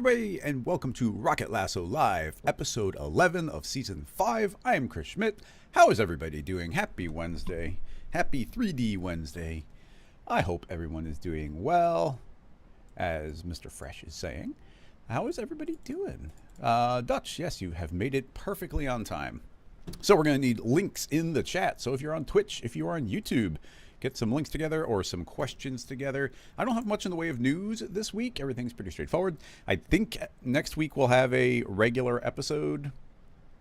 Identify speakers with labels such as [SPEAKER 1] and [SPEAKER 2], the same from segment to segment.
[SPEAKER 1] everybody, and welcome to Rocket Lasso Live, episode 11 of season 5. I am Chris Schmidt. How is everybody doing? Happy Wednesday. Happy 3D Wednesday. I hope everyone is doing well, as Mr. Fresh is saying. How is everybody doing? Dutch, yes, you have made it perfectly on time. So we're going to need links in the chat. So if you're on Twitch, if you are on YouTube, get some links together or some questions together. I don't have much in the way of news this week. Everything's pretty straightforward. I think next week we'll have a regular episode,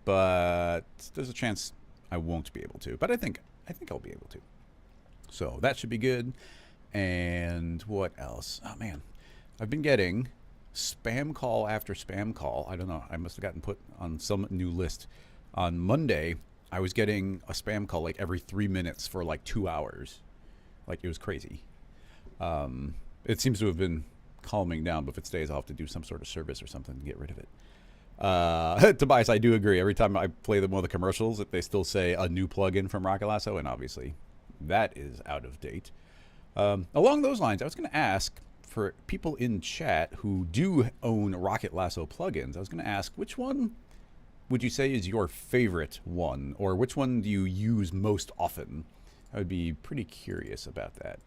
[SPEAKER 1] but there's a chance I won't be able to. But I think I'll be able to. So that should be good. And what else? Oh man, I've been getting spam call after spam call. I don't know. I must have gotten put on some new list. On Monday, I was getting a spam call like every 3 minutes for like 2 hours. Like, it was crazy. It seems to have been calming down, but if it stays, I'll have to do some sort of service or something to get rid of it. Tobias, I do agree. Every time I play one of the commercials, if they still say a new plugin from Rocket Lasso, and obviously that is out of date. Along those lines, I was going to ask for people in chat who do own Rocket Lasso plugins, I was going to ask, which one would you say is your favorite one, or which one do you use most often? I would be pretty curious about that.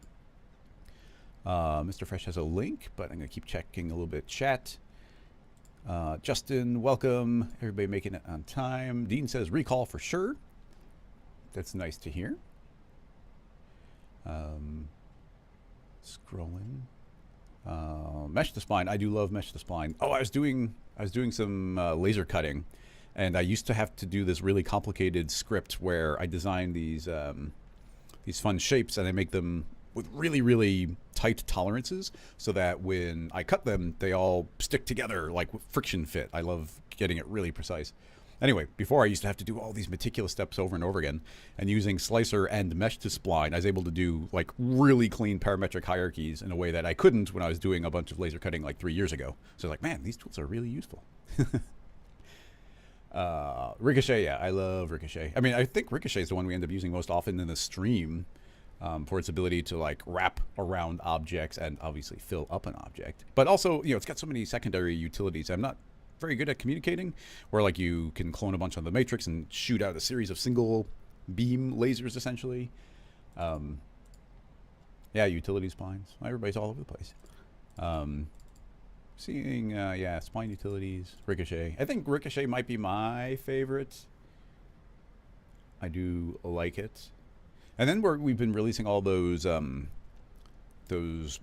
[SPEAKER 1] Mr. Fresh has a link, but I'm going to keep checking a little bit chat. Justin, welcome. Everybody making it on time. Dean says recall for sure. That's nice to hear. Scrolling. Mesh the spline. I do love mesh the spline. Oh, I was doing some laser cutting, and I used to have to do this really complicated script where I design these fun shapes, and I make them with really, really tight tolerances so that when I cut them, they all stick together like friction fit. I love getting it really precise. Anyway, before I used to have to do all these meticulous steps over and over again, and using slicer and mesh to spline, I was able to do like really clean parametric hierarchies in a way that I couldn't when I was doing a bunch of laser cutting like 3 years ago. So I was like, man, these tools are really useful. Ricochet, yeah, I love Ricochet. I mean, I think Ricochet is the one we end up using most often in the stream for its ability to like wrap around objects and obviously fill up an object. But also, you know, it's got so many secondary utilities. I'm not very good at communicating, where like you can clone a bunch on the matrix and shoot out a series of single beam lasers essentially. Yeah, utility splines. Everybody's all over the place. Seeing, yeah, spline utilities, Ricochet. I think Ricochet might be my favorite. I do like it. And then we've been releasing all those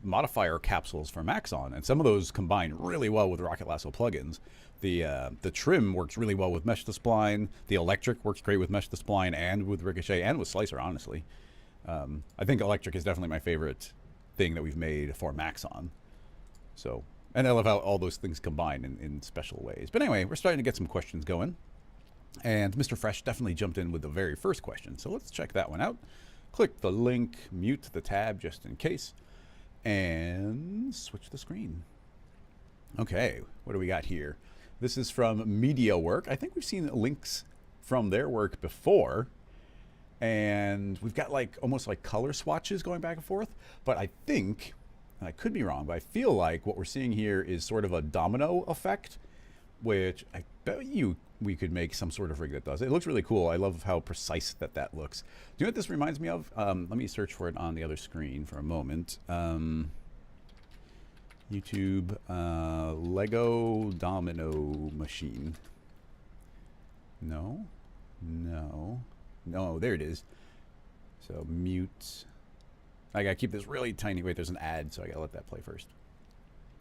[SPEAKER 1] modifier capsules for Maxon, and some of those combine really well with Rocket Lasso plugins. The trim works really well with Mesh the Spline. The electric works great with Mesh the Spline and with Ricochet and with Slicer, honestly. I think electric is definitely my favorite thing that we've made for Maxon. So... and I love how all those things combine in special ways. But anyway, we're starting to get some questions going. And Mr. Fresh definitely jumped in with the very first question. So let's check that one out. Click the link, mute the tab just in case, and switch the screen. Okay, what do we got here? This is from Media Work. I think we've seen links from their work before. And we've got like almost like color swatches going back and forth. But I think... and I could be wrong, but I feel like what we're seeing here is sort of a domino effect, which I bet you we could make some sort of rig that does it. It looks really cool. I love how precise that looks. Do you know what this reminds me of? Let me search for it on the other screen for a moment. YouTube Lego domino machine. No, there it is. So mute. I gotta keep this really tiny. Wait, there's an ad, so I gotta let that play first.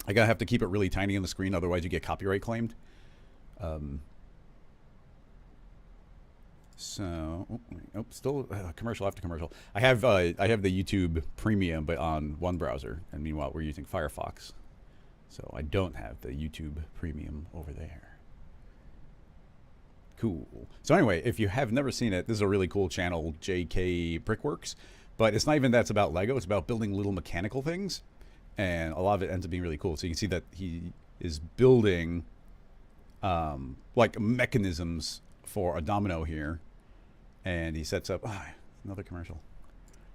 [SPEAKER 1] I gotta have to keep it really tiny on the screen, otherwise you get copyright claimed. Still commercial after commercial. I have the YouTube Premium, but on one browser, and meanwhile we're using Firefox, so I don't have the YouTube Premium over there. Cool. So anyway, if you have never seen it, this is a really cool channel, JK Brickworks. But it's not even that's about Lego. It's about building little mechanical things. And a lot of it ends up being really cool. So you can see that he is building like mechanisms for a domino here. And he sets up another commercial.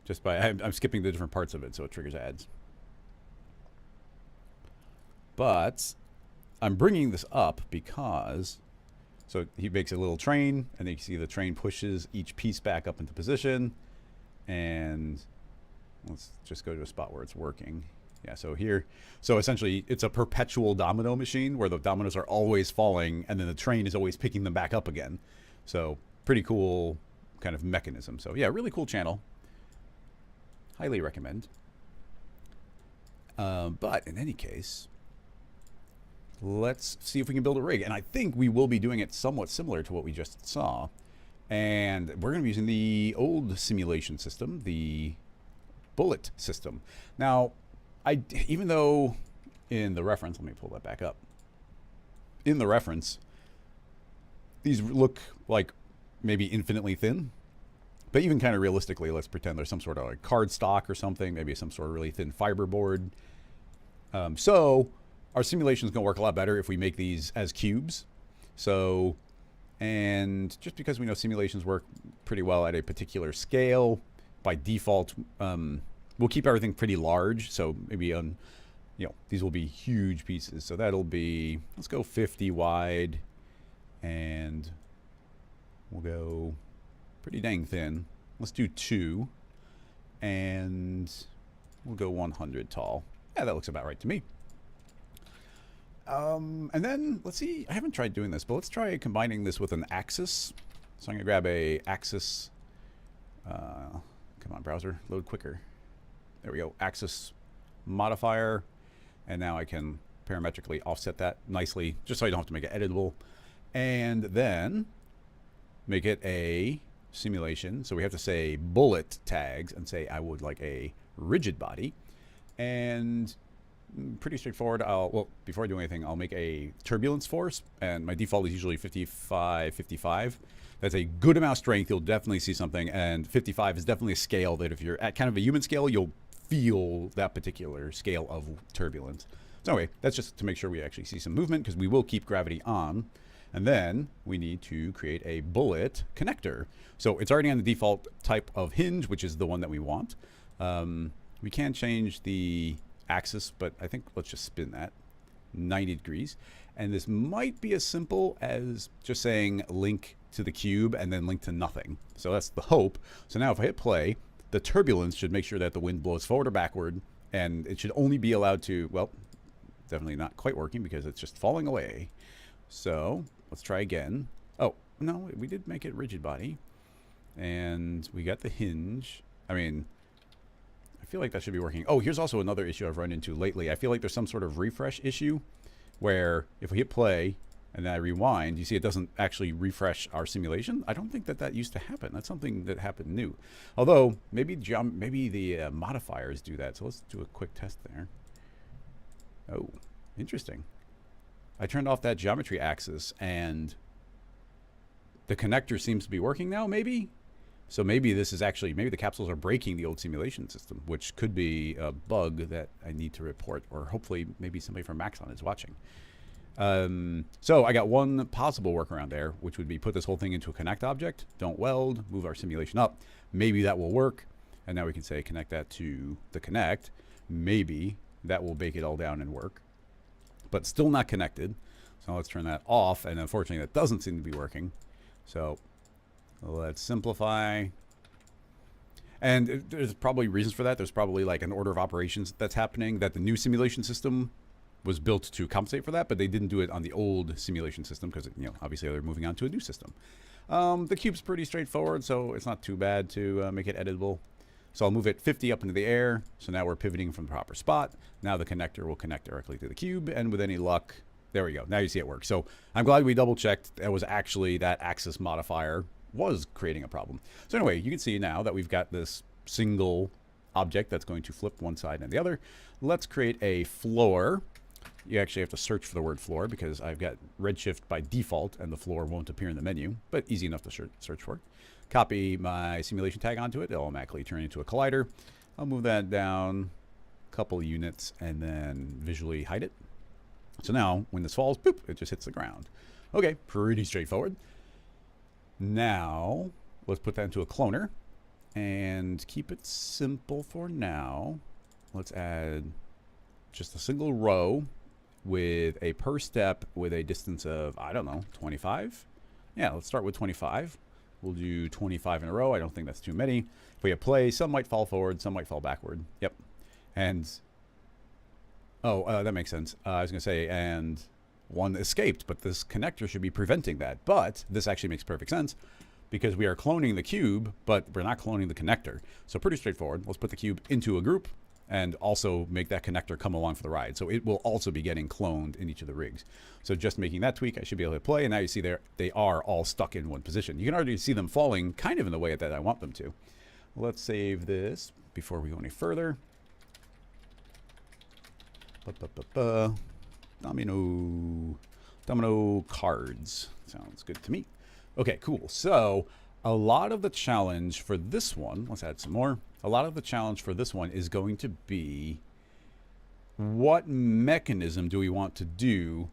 [SPEAKER 1] Just by I'm skipping the different parts of it so it triggers ads. But I'm bringing this up because, so he makes a little train, and then you see the train pushes each piece back up into position. And let's just go to a spot where it's working. Yeah, so here, so essentially it's a perpetual domino machine where the dominoes are always falling, and then the train is always picking them back up again. So pretty cool kind of mechanism. So yeah, really cool channel. Highly recommend. But in any case, let's see if we can build a rig. And I think we will be doing it somewhat similar to what we just saw. And we're going to be using the old simulation system, the bullet system. Now, even though in the reference, let me pull that back up. In the reference, these look like maybe infinitely thin. But even kind of realistically, let's pretend there's some sort of like card stock or something, maybe some sort of really thin fiber board. So our simulation is going to work a lot better if we make these as cubes. So, and just because we know simulations work pretty well at a particular scale, by default, we'll keep everything pretty large. So maybe on, these will be huge pieces. So that'll be, let's go 50 wide, and we'll go pretty dang thin. Let's do 2, and we'll go 100 tall. Yeah, that looks about right to me. And then let's see, I haven't tried doing this, but let's try combining this with an axis. So I'm gonna grab a axis, come on browser, load quicker. There we go, axis modifier. And now I can parametrically offset that nicely, just so I don't have to make it editable. And then make it a simulation. So we have to say bullet tags and say I would like a rigid body. And pretty straightforward. Well, before I do anything, I'll make a turbulence force, and my default is usually 55. That's a good amount of strength. You'll definitely see something, and 55 is definitely a scale that if you're at kind of a human scale, you'll feel that particular scale of turbulence. So anyway, that's just to make sure we actually see some movement, because we will keep gravity on. And then we need to create a bullet connector. So it's already on the default type of hinge, which is the one that we want. We can change the axis, but I think let's just spin that 90 degrees. And this might be as simple as just saying link to the cube and then link to nothing. So that's the hope. So now if I hit play, the turbulence should make sure that the wind blows forward or backward, and it should only be allowed to, well, definitely not quite working because it's just falling away. So let's try again. Oh, no, we did make it rigid body. And we got the hinge. I mean, I feel like that should be working. Oh, here's also another issue I've run into lately. I feel like there's some sort of refresh issue where if we hit play and then I rewind, you see it doesn't actually refresh our simulation. I don't think that that used to happen. That's something that happened new. Although maybe the modifiers do that. So let's do a quick test there. Oh, interesting. I turned off that geometry axis and the connector seems to be working now, maybe? So maybe this is actually, maybe the capsules are breaking the old simulation system, which could be a bug that I need to report, or hopefully maybe somebody from Maxon is watching. So I got one possible workaround there, which would be put this whole thing into a connect object, don't weld, move our simulation up. Maybe that will work. And now we can say connect that to the connect. Maybe that will bake it all down and work, but still not connected. So let's turn that off. And unfortunately that doesn't seem to be working. So let's simplify. And there's probably reasons for that. There's probably like an order of operations that's happening, that the new simulation system was built to compensate for that, but they didn't do it on the old simulation system because, obviously they're moving on to a new system. The cube's pretty straightforward, so it's not too bad to make it editable. So I'll move it 50 up into the air. So now we're pivoting from the proper spot. Now the connector will connect directly to the cube, and with any luck, there we go. Now you see it work. So I'm glad we double checked. It was actually that axis modifier was creating a problem. So anyway, you can see now that we've got this single object that's going to flip one side and the other. Let's create a floor. You actually have to search for the word floor because I've got Redshift by default and the floor won't appear in the menu, but easy enough to search for. Copy my simulation tag onto it. It'll automatically turn into a collider. I'll move that down a couple units and then visually hide it. So now when this falls, boop, it just hits the ground. Okay, pretty straightforward. Now let's put that into a cloner and keep it simple for now. Let's add just a single row with a per step with a distance of, I don't know, 25? Yeah, let's start with 25. We'll do 25 in a row. I don't think that's too many. If we hit play, some might fall forward, some might fall backward. Yep. And, that makes sense. I was going to say, and one escaped, but this connector should be preventing that. But this actually makes perfect sense because we are cloning the cube, but we're not cloning the connector. So pretty straightforward. Let's put the cube into a group and also make that connector come along for the ride. So it will also be getting cloned in each of the rigs. So just making that tweak, I should be able to play. And now you see they are all stuck in one position. You can already see them falling kind of in the way that I want them to. Let's save this before we go any further. Domino cards. Sounds good to me. Okay, cool. So a lot of the challenge for this one, let's add some more. A lot of the challenge for this one is going to be what mechanism do we want to do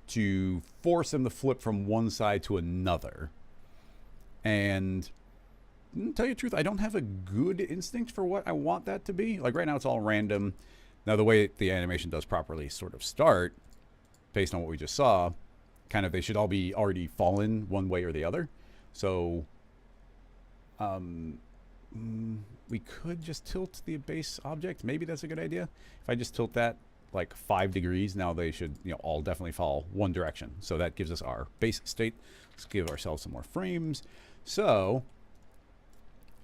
[SPEAKER 1] to force them to flip from one side to another? And to tell you the truth, I don't have a good instinct for what I want that to be. Like right now it's all random. Now the way the animation does properly sort of start, based on what we just saw, kind of they should all be already fallen one way or the other. So we could just tilt the base object. Maybe that's a good idea. If I just tilt that like 5 degrees, now they should, all definitely fall one direction. So that gives us our base state. Let's give ourselves some more frames. So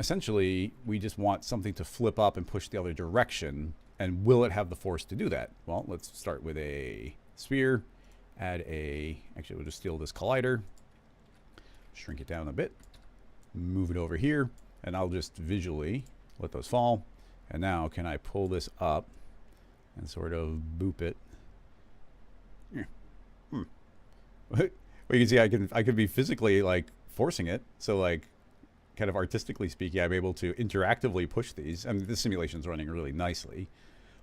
[SPEAKER 1] essentially, we just want something to flip up and push the other direction. And will it have the force to do that? Well, let's start with a sphere. Actually, we'll just steal this collider. Shrink it down a bit. Move it over here. And I'll just visually let those fall. And now, can I pull this up and sort of boop it? Well, you can see I could be physically like forcing it. So like, kind of artistically speaking, I'm able to interactively push these. I mean, this simulation's running really nicely,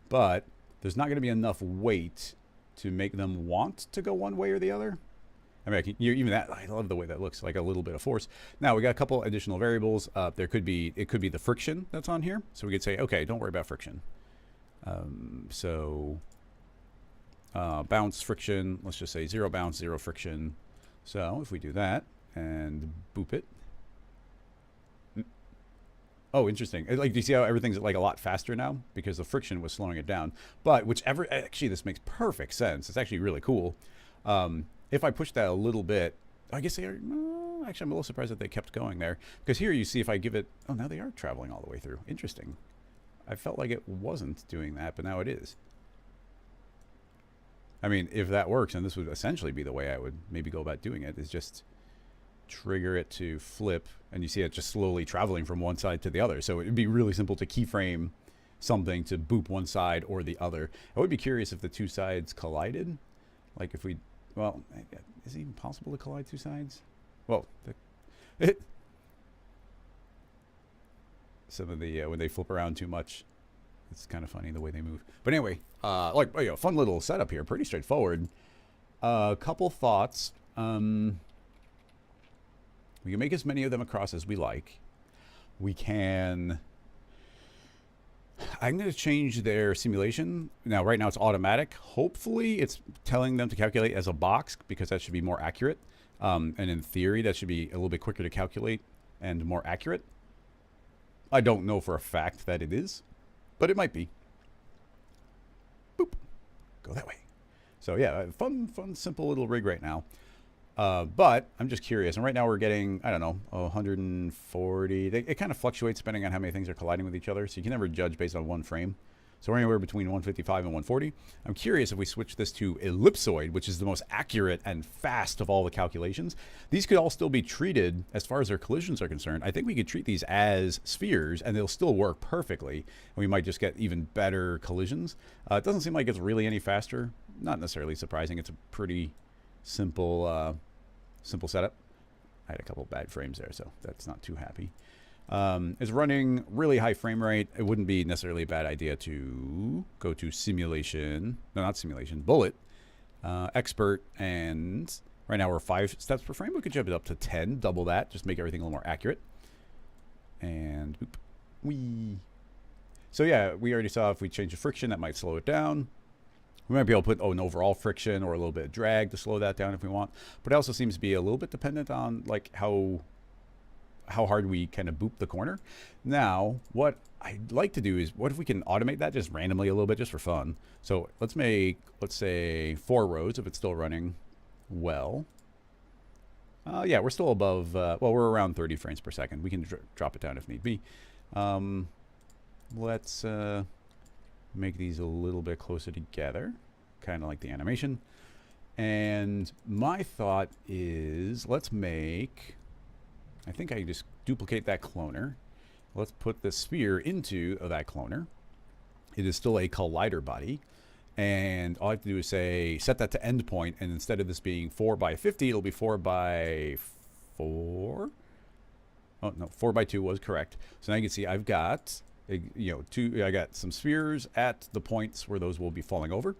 [SPEAKER 1] but there's not going to be enough weight to make them want to go one way or the other. I mean, even that, I love the way that looks, like a little bit of force. Now we got a couple additional variables. It could be the friction that's on here. So we could say, okay, don't worry about friction. Bounce friction, let's just say 0 bounce, 0 friction. So if we do that and boop it. Oh, interesting. Like, do you see how everything's like a lot faster now? Because the friction was slowing it down. But actually this makes perfect sense. It's actually really cool. If I push that a little bit, I guess actually I'm a little surprised that they kept going there. Because here you see if I give it, oh, now they are traveling all the way through. Interesting. I felt like it wasn't doing that, but now it is. I mean, if that works, and this would essentially be the way I would maybe go about doing it, is just trigger it to flip, and you see it just slowly traveling from one side to the other. So it would be really simple to keyframe something to boop one side or the other. I would be curious if the two sides collided. Like if we, well, is it even possible to collide two sides? Well, some of the, when they flip around too much, it's kind of funny the way they move. But anyway, fun little setup here, pretty straightforward. Couple thoughts. We can make as many of them across as we like. We can, I'm going to change their simulation. Now, right now it's automatic. Hopefully it's telling them to calculate as a box because that should be more accurate. And in theory, that should be a little bit quicker to calculate and more accurate. I don't know for a fact that it is, but it might be. Boop. Go that way. So yeah, fun, simple little rig right now. But I'm just curious. And right now we're getting, I don't know, 140. It kind of fluctuates depending on how many things are colliding with each other. So you can never judge based on one frame. So we're anywhere between 155 and 140. I'm curious if we switch this to ellipsoid, which is the most accurate and fast of all the calculations. These could all still be treated, as far as their collisions are concerned. I think we could treat these as spheres and they'll still work perfectly. And we might just get even better collisions. It doesn't seem like it's really any faster. Not necessarily surprising. It's a pretty simple setup. I had a couple bad frames there, so that's not too happy. It's running really high frame rate. It wouldn't be necessarily a bad idea to go to simulation. No, not simulation. Bullet, expert, and right now we're 5 steps per frame. We could jump it up to 10, double that, just make everything a little more accurate. And boop, whee. So yeah, we already saw if we change the friction, that might slow it down. We might be able to put an overall friction or a little bit of drag to slow that down if we want. But it also seems to be a little bit dependent on like how hard we kind of boop the corner. Now, what I'd like to do is, what if we can automate that just randomly a little bit just for fun? So let's make, let's say 4 rows if it's still running well. Yeah, we're still above, well, we're around 30 frames per second. We can drop it down if need be. Let's make these a little bit closer together, kind of like the animation. And my thought is, let's make, I think I can just duplicate that cloner. Let's put the sphere into that cloner. It is still a collider body. And all I have to do is say, set that to endpoint. And instead of this being 4 by 50, it'll be 4 by 4. Oh, no, 4 by 2 was correct. So now you can see I've got, I got some spheres at the points where those will be falling over.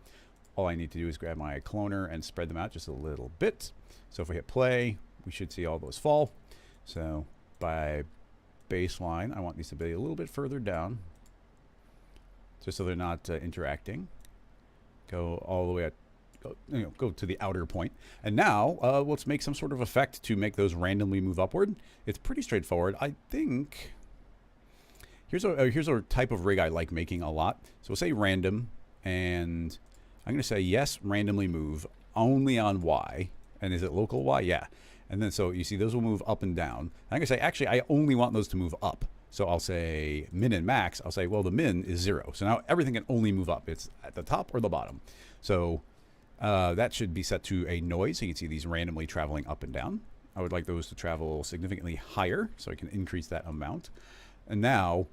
[SPEAKER 1] All I need to do is grab my cloner and spread them out just a little bit. So if we hit play, we should see all those fall. So by baseline, I want these to be a little bit further down, just so they're not interacting. Go all the way at, go to the outer point. And now let's make some sort of effect to make those randomly move upward. It's pretty straightforward. I think here's a type of rig I like making a lot. So we'll say random, and I'm going to say yes, randomly move only on Y. And is it local Y? Yeah. And then so you see those will move up and down. I'm going to say, actually, I only want those to move up. So I'll say min and max. I'll say, well, the min is 0. So now everything can only move up. It's at the top or the bottom. So that should be set to a noise. So you can see these randomly traveling up and down. I would like those to travel significantly higher so I can increase that amount. And now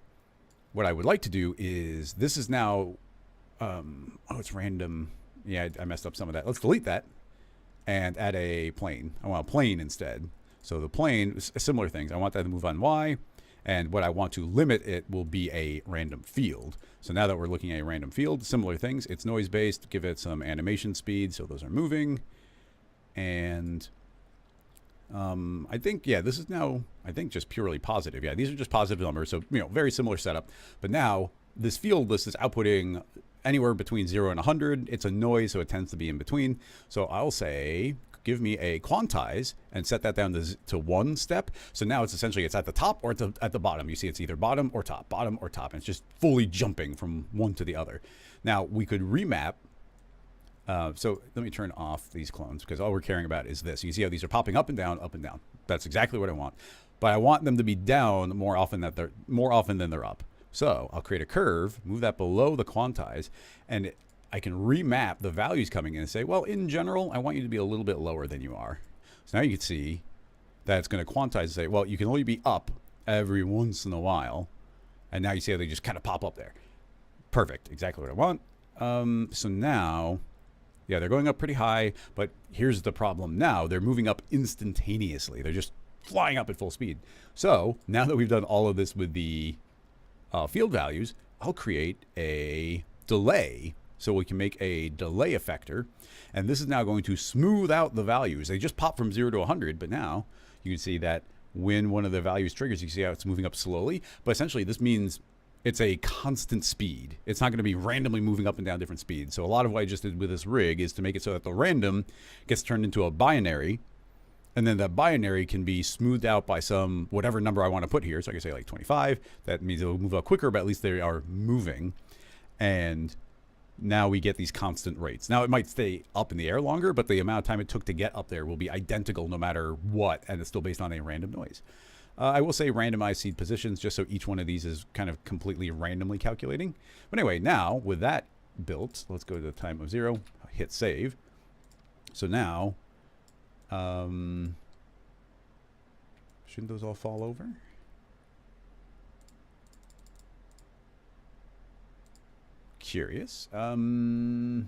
[SPEAKER 1] what I would like to do is, this is now, oh, it's random. Yeah, I messed up some of that. Let's delete that and add a plane. I want a plane instead. So the plane, similar things. I want that to move on Y. And what I want to limit it will be a random field. So now that we're looking at a random field, similar things. It's noise-based. Give it some animation speed so those are moving. And I think, yeah, this is now, I think, just purely positive. Yeah, these are just positive numbers. So, very similar setup. But now this field list is outputting anywhere between 0 and 100. It's a noise, so it tends to be in between. So I'll say, give me a quantize and set that down to 1 step. So now it's essentially, it's at the top or at the bottom. You see it's either bottom or top, and it's just fully jumping from one to the other. Now we could remap. So let me turn off these clones because all we're caring about is this. You see how these are popping up and down, up and down. That's exactly what I want. But I want them to be down more often than they're up. So I'll create a curve, move that below the quantize, and I can remap the values coming in and say, well, in general, I want you to be a little bit lower than you are. So now you can see that it's going to quantize and say, well, you can only be up every once in a while. And now you see how they just kind of pop up there. Perfect. Exactly what I want. So now, yeah, they're going up pretty high, but here's the problem now. They're moving up instantaneously. They're just flying up at full speed. So now that we've done all of this with the field values, I'll create a delay. So we can make a delay effector, and this is now going to smooth out the values. They just pop from 0 to 100, but now you can see that when one of the values triggers, you can see how it's moving up slowly. But essentially, this means it's a constant speed. It's not going to be randomly moving up and down different speeds. So a lot of what I just did with this rig is to make it so that the random gets turned into a binary, and then that binary can be smoothed out by some whatever number I want to put here. So I can say like 25. That means it'll move up quicker, but at least they are moving. And now we get these constant rates. Now it might stay up in the air longer, but the amount of time it took to get up there will be identical no matter what, and it's still based on a random noise. I will say randomize seed positions just so each one of these is kind of completely randomly calculating. But anyway, now with that built, let's go to the time of 0, hit save. So now, shouldn't those all fall over? Curious. This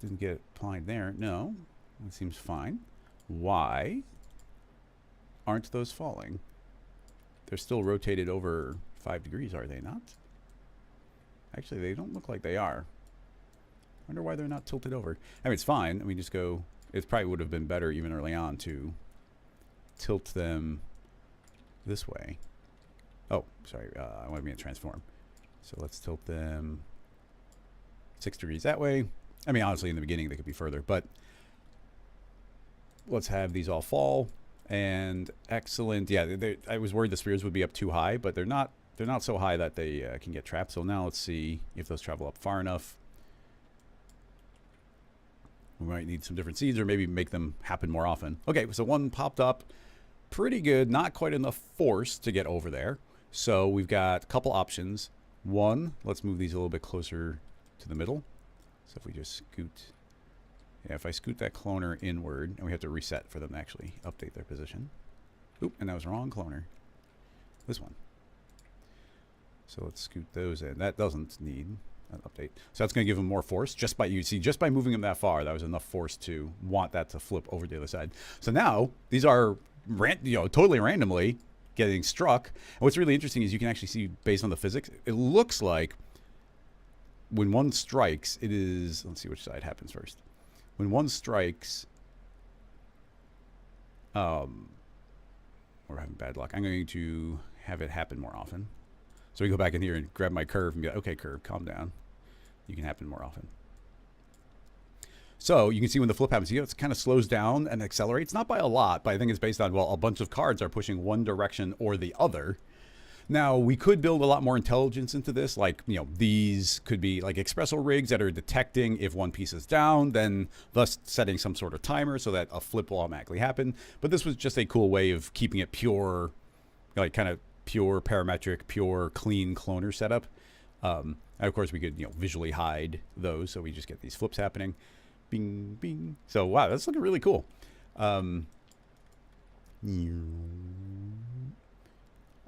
[SPEAKER 1] didn't get applied there. No, that seems fine. Why aren't those falling? They're still rotated over 5 degrees, are they not? Actually, they don't look like they are. I wonder why they're not tilted over. I mean, it's fine. I mean, just go. It probably would have been better even early on to tilt them this way. Oh, sorry. I want to be in transform. So let's tilt them 6 degrees that way. I mean, honestly, in the beginning, they could be further, but let's have these all fall. And excellent. Yeah, I was worried the spears would be up too high, but they're not. They're not so high that they can get trapped. So now let's see if those travel up far enough. We might need some different seeds or maybe make them happen more often. Okay, so one popped up. Pretty good. Not quite enough force to get over there. So we've got a couple options. One, let's move these a little bit closer to the middle. So if we just scoot. Yeah, if I scoot that cloner inward, and we have to reset for them to actually update their position. Oop, and that was wrong cloner. This one. So let's scoot those in. That doesn't need an update. So that's going to give them more force just by, you see, just by moving them that far, that was enough force to want that to flip over to the other side. So now these are, totally randomly getting struck. And what's really interesting is you can actually see based on the physics, it looks like when one strikes, it is, let's see which side happens first. When one strikes, we're having bad luck. I'm going to have it happen more often. So we go back in here and grab my curve and be like, okay, curve, calm down. You can happen more often. So you can see when the flip happens, it kind of slows down and accelerates, not by a lot, but I think it's based on, well, a bunch of cards are pushing one direction or the other. Now, we could build a lot more intelligence into this, like, these could be like espresso rigs that are detecting if one piece is down, then thus setting some sort of timer so that a flip will automatically happen. But this was just a cool way of keeping it pure, like kind of pure parametric, pure clean cloner setup. And of course, we could, visually hide those, so we just get these flips happening. Bing, bing. So, wow, that's looking really cool. I'm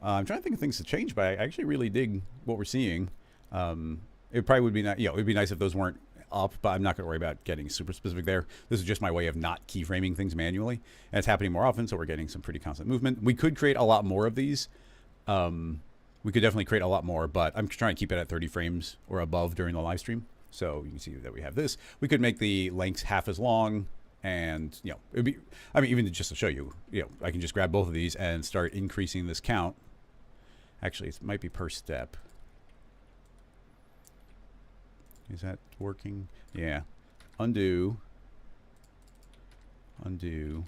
[SPEAKER 1] trying to think of things to change, but I actually really dig what we're seeing. It probably would be nice, it'd be nice if those weren't up, but I'm not going to worry about getting super specific there. This is just my way of not keyframing things manually, and it's happening more often, so we're getting some pretty constant movement. We could create a lot more of these. We could definitely create a lot more, but I'm trying to keep it at 30 frames or above during the live stream. So you can see that we have this. We could make the lengths half as long, and it'd be, I mean, even just to show you, I can just grab both of these and start increasing this count. Actually, it might be per step. Is that working? Yeah. Undo. Undo.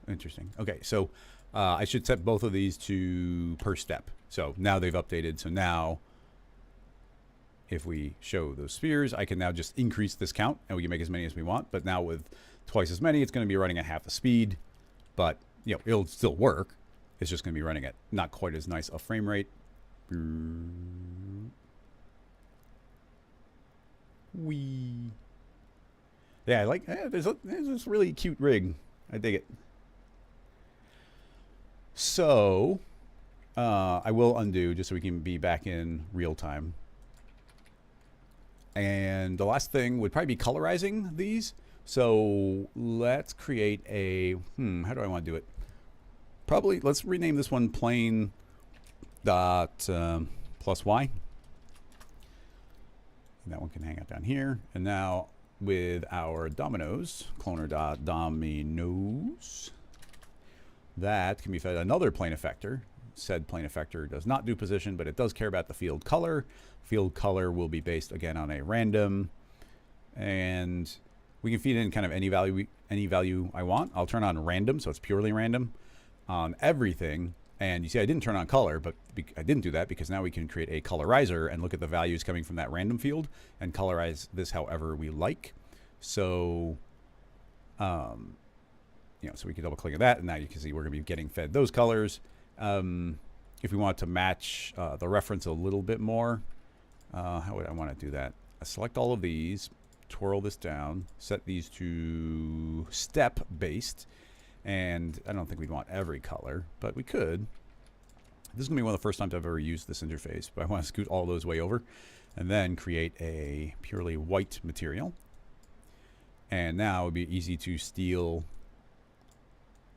[SPEAKER 1] Interesting. Okay, so I should set both of these to per step. So now they've updated. So now if we show those spheres, I can now just increase this count and we can make as many as we want. But now with twice as many, it's going to be running at half the speed. But, it'll still work. It's just going to be running at not quite as nice a frame rate. Wee. Yeah, I like, there's this really cute rig. I dig it. So, I will undo just so we can be back in real time. And the last thing would probably be colorizing these. So let's create a, how do I want to do it? Probably, let's rename this one plain dot plus y. And that one can hang out down here. And now with our dominoes, cloner dot dominoes, that can be fed another plane effector. Said plane effector does not do position, but it does care about the field color. Field color will be based again on a random, and we can feed in kind of any value I want. I'll turn on random, so it's purely random on everything. And you see I didn't turn on color, but I didn't do that because now we can create a colorizer and look at the values coming from that random field and colorize this however we like. So, so we can double click on that, and now you can see we're going to be getting fed those colors. If we want to match the reference a little bit more, how would I want to do that? I select all of these, twirl this down, set these to step based. And I don't think we'd want every color, but we could. This is going to be one of the first times I've ever used this interface, but I want to scoot all those way over and then create a purely white material. And now it would be easy to steal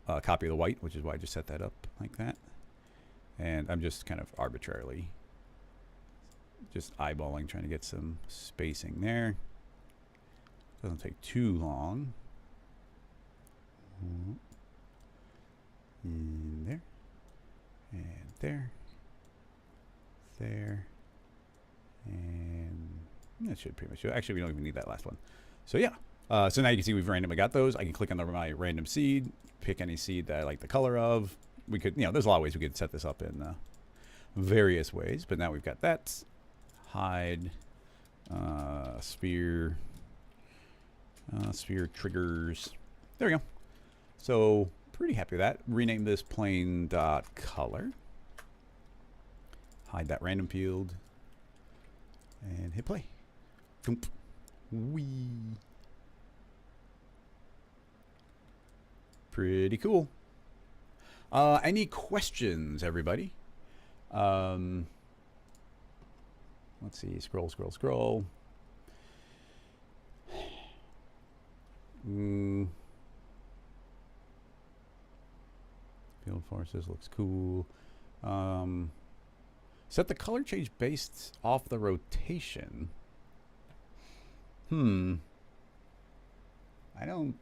[SPEAKER 1] a copy of the white, which is why I just set that up like that. And I'm just kind of arbitrarily just eyeballing, trying to get some spacing there. Doesn't take too long. And there, and there, there, and That should pretty much do it. Actually, we don't even need that last one. So yeah. So now you can see we've randomly got those. I can click on my random seed, pick any seed that I like the color of. We could, there's a lot of ways we could set this up in various ways. But now we've got that. Hide, sphere triggers. There we go. So pretty happy with that. Rename this plain dot color. Hide that random field. And hit play. Whee. Pretty cool. Any questions, everybody? Let's see. Scroll. Field forces looks cool. Set the color change based off the rotation. I don't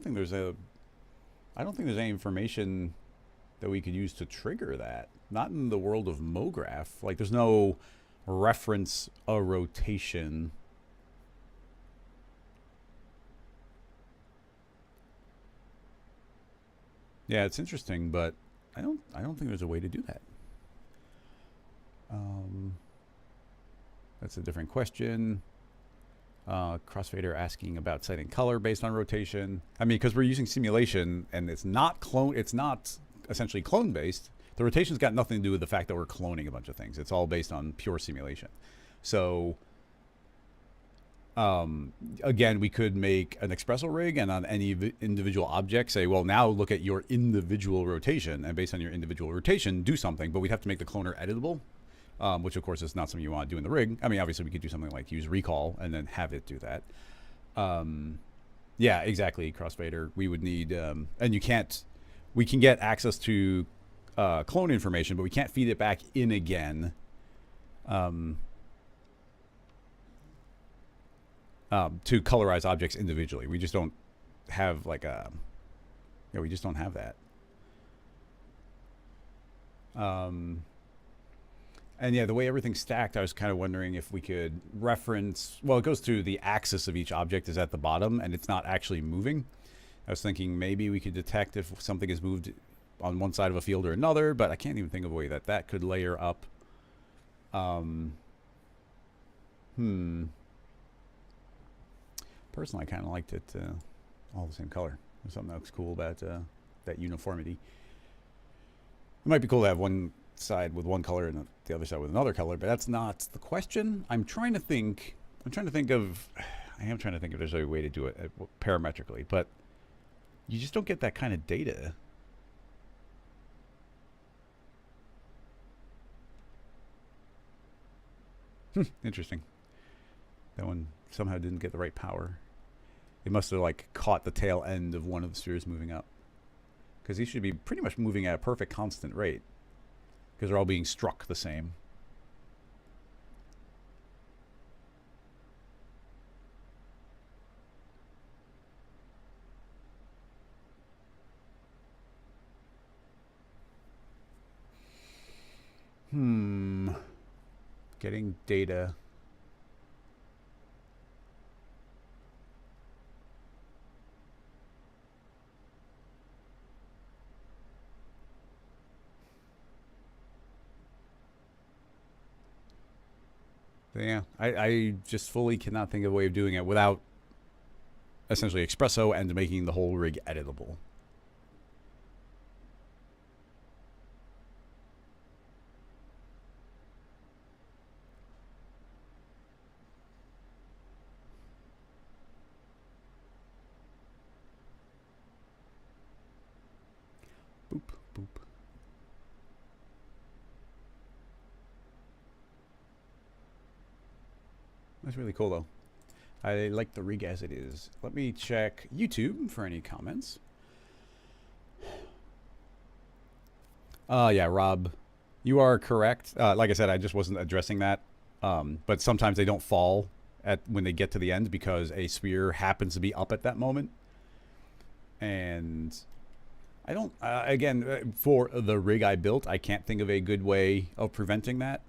[SPEAKER 1] think there's any information that we could use to trigger that. Not in the world of MoGraph. Like, there's no reference a rotation. Yeah, it's interesting, but I don't think there's a way to do that. That's a different question. Crossfader asking about setting color based on rotation. I mean, because we're using simulation and it's not essentially clone based. The rotation's got nothing to do with the fact that we're cloning a bunch of things. It's all based on pure simulation. So again, we could make an espresso rig and on any individual object say, well, now look at your individual rotation, and based on your individual rotation, do something. But we'd have to make the cloner editable. Which of course is not something you want to do in the rig. I mean, obviously we could do something like use recall and then have it do that. Yeah, exactly. Crossfader. We would need, and we can get access to clone information, but we can't feed it back in again. To colorize objects individually. We just don't have like we just don't have that. And yeah, the way everything's stacked, I was kind of wondering if we could reference, well, it goes to the axis of each object is at the bottom and it's not actually moving. I was thinking maybe we could detect if something is moved on one side of a field or another, but I can't even think of a way that could layer up. Personally, I kind of liked it all the same color. There's something that looks cool about that uniformity. It might be cool to have one side with one color and the other side with another color, but that's not the question. I am trying to think if there's a way to do it parametrically, but you just don't get that kind of data. Interesting. That one somehow didn't get the right power. It must have like caught the tail end of one of the spheres moving up, because these should be pretty much moving at a perfect constant rate, because they're all being struck the same. Getting data. Yeah, I just fully cannot think of a way of doing it without essentially espresso and making the whole rig editable. Boop, boop. That's really cool, though. I like the rig as it is. Let me check YouTube for any comments. Yeah, Rob, you are correct. Like I said, I just wasn't addressing that. But sometimes they don't fall when they get to the end because a sphere happens to be up at that moment. And I don't, again, for the rig I built, I can't think of a good way of preventing that.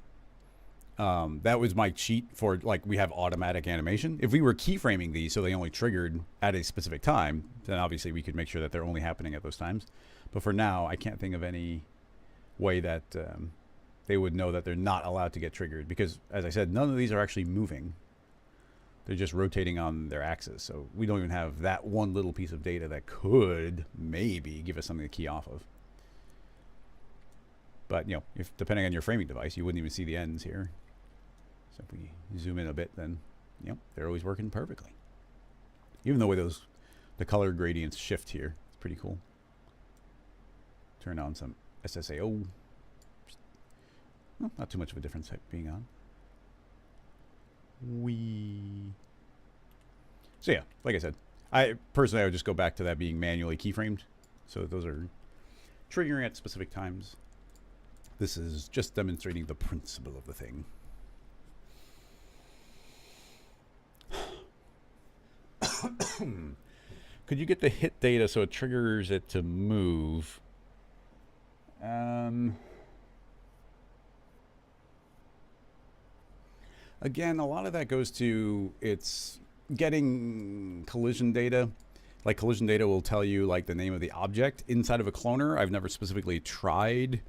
[SPEAKER 1] That was my cheat for, like, we have automatic animation. If we were keyframing these so they only triggered at a specific time, then obviously we could make sure that they're only happening at those times. But for now, I can't think of any way that they would know that they're not allowed to get triggered, because, as I said, none of these are actually moving. They're just rotating on their axis. So we don't even have that one little piece of data that could maybe give us something to key off of. But, you know, if depending on your framing device, you wouldn't even see the ends here. So if we zoom in a bit, then, you know, they're always working perfectly. Even the way the color gradients shift here, it's pretty cool. Turn on some SSAO. Well, not too much of a difference being on. So yeah, like I said, I would just go back to that being manually keyframed. So those are triggering at specific times. This is just demonstrating the principle of the thing. Could you get the hit data so it triggers it to move? Again, a lot of that goes to it's getting collision data. Like, collision data will tell you, like, the name of the object inside of a cloner. I've never specifically tried,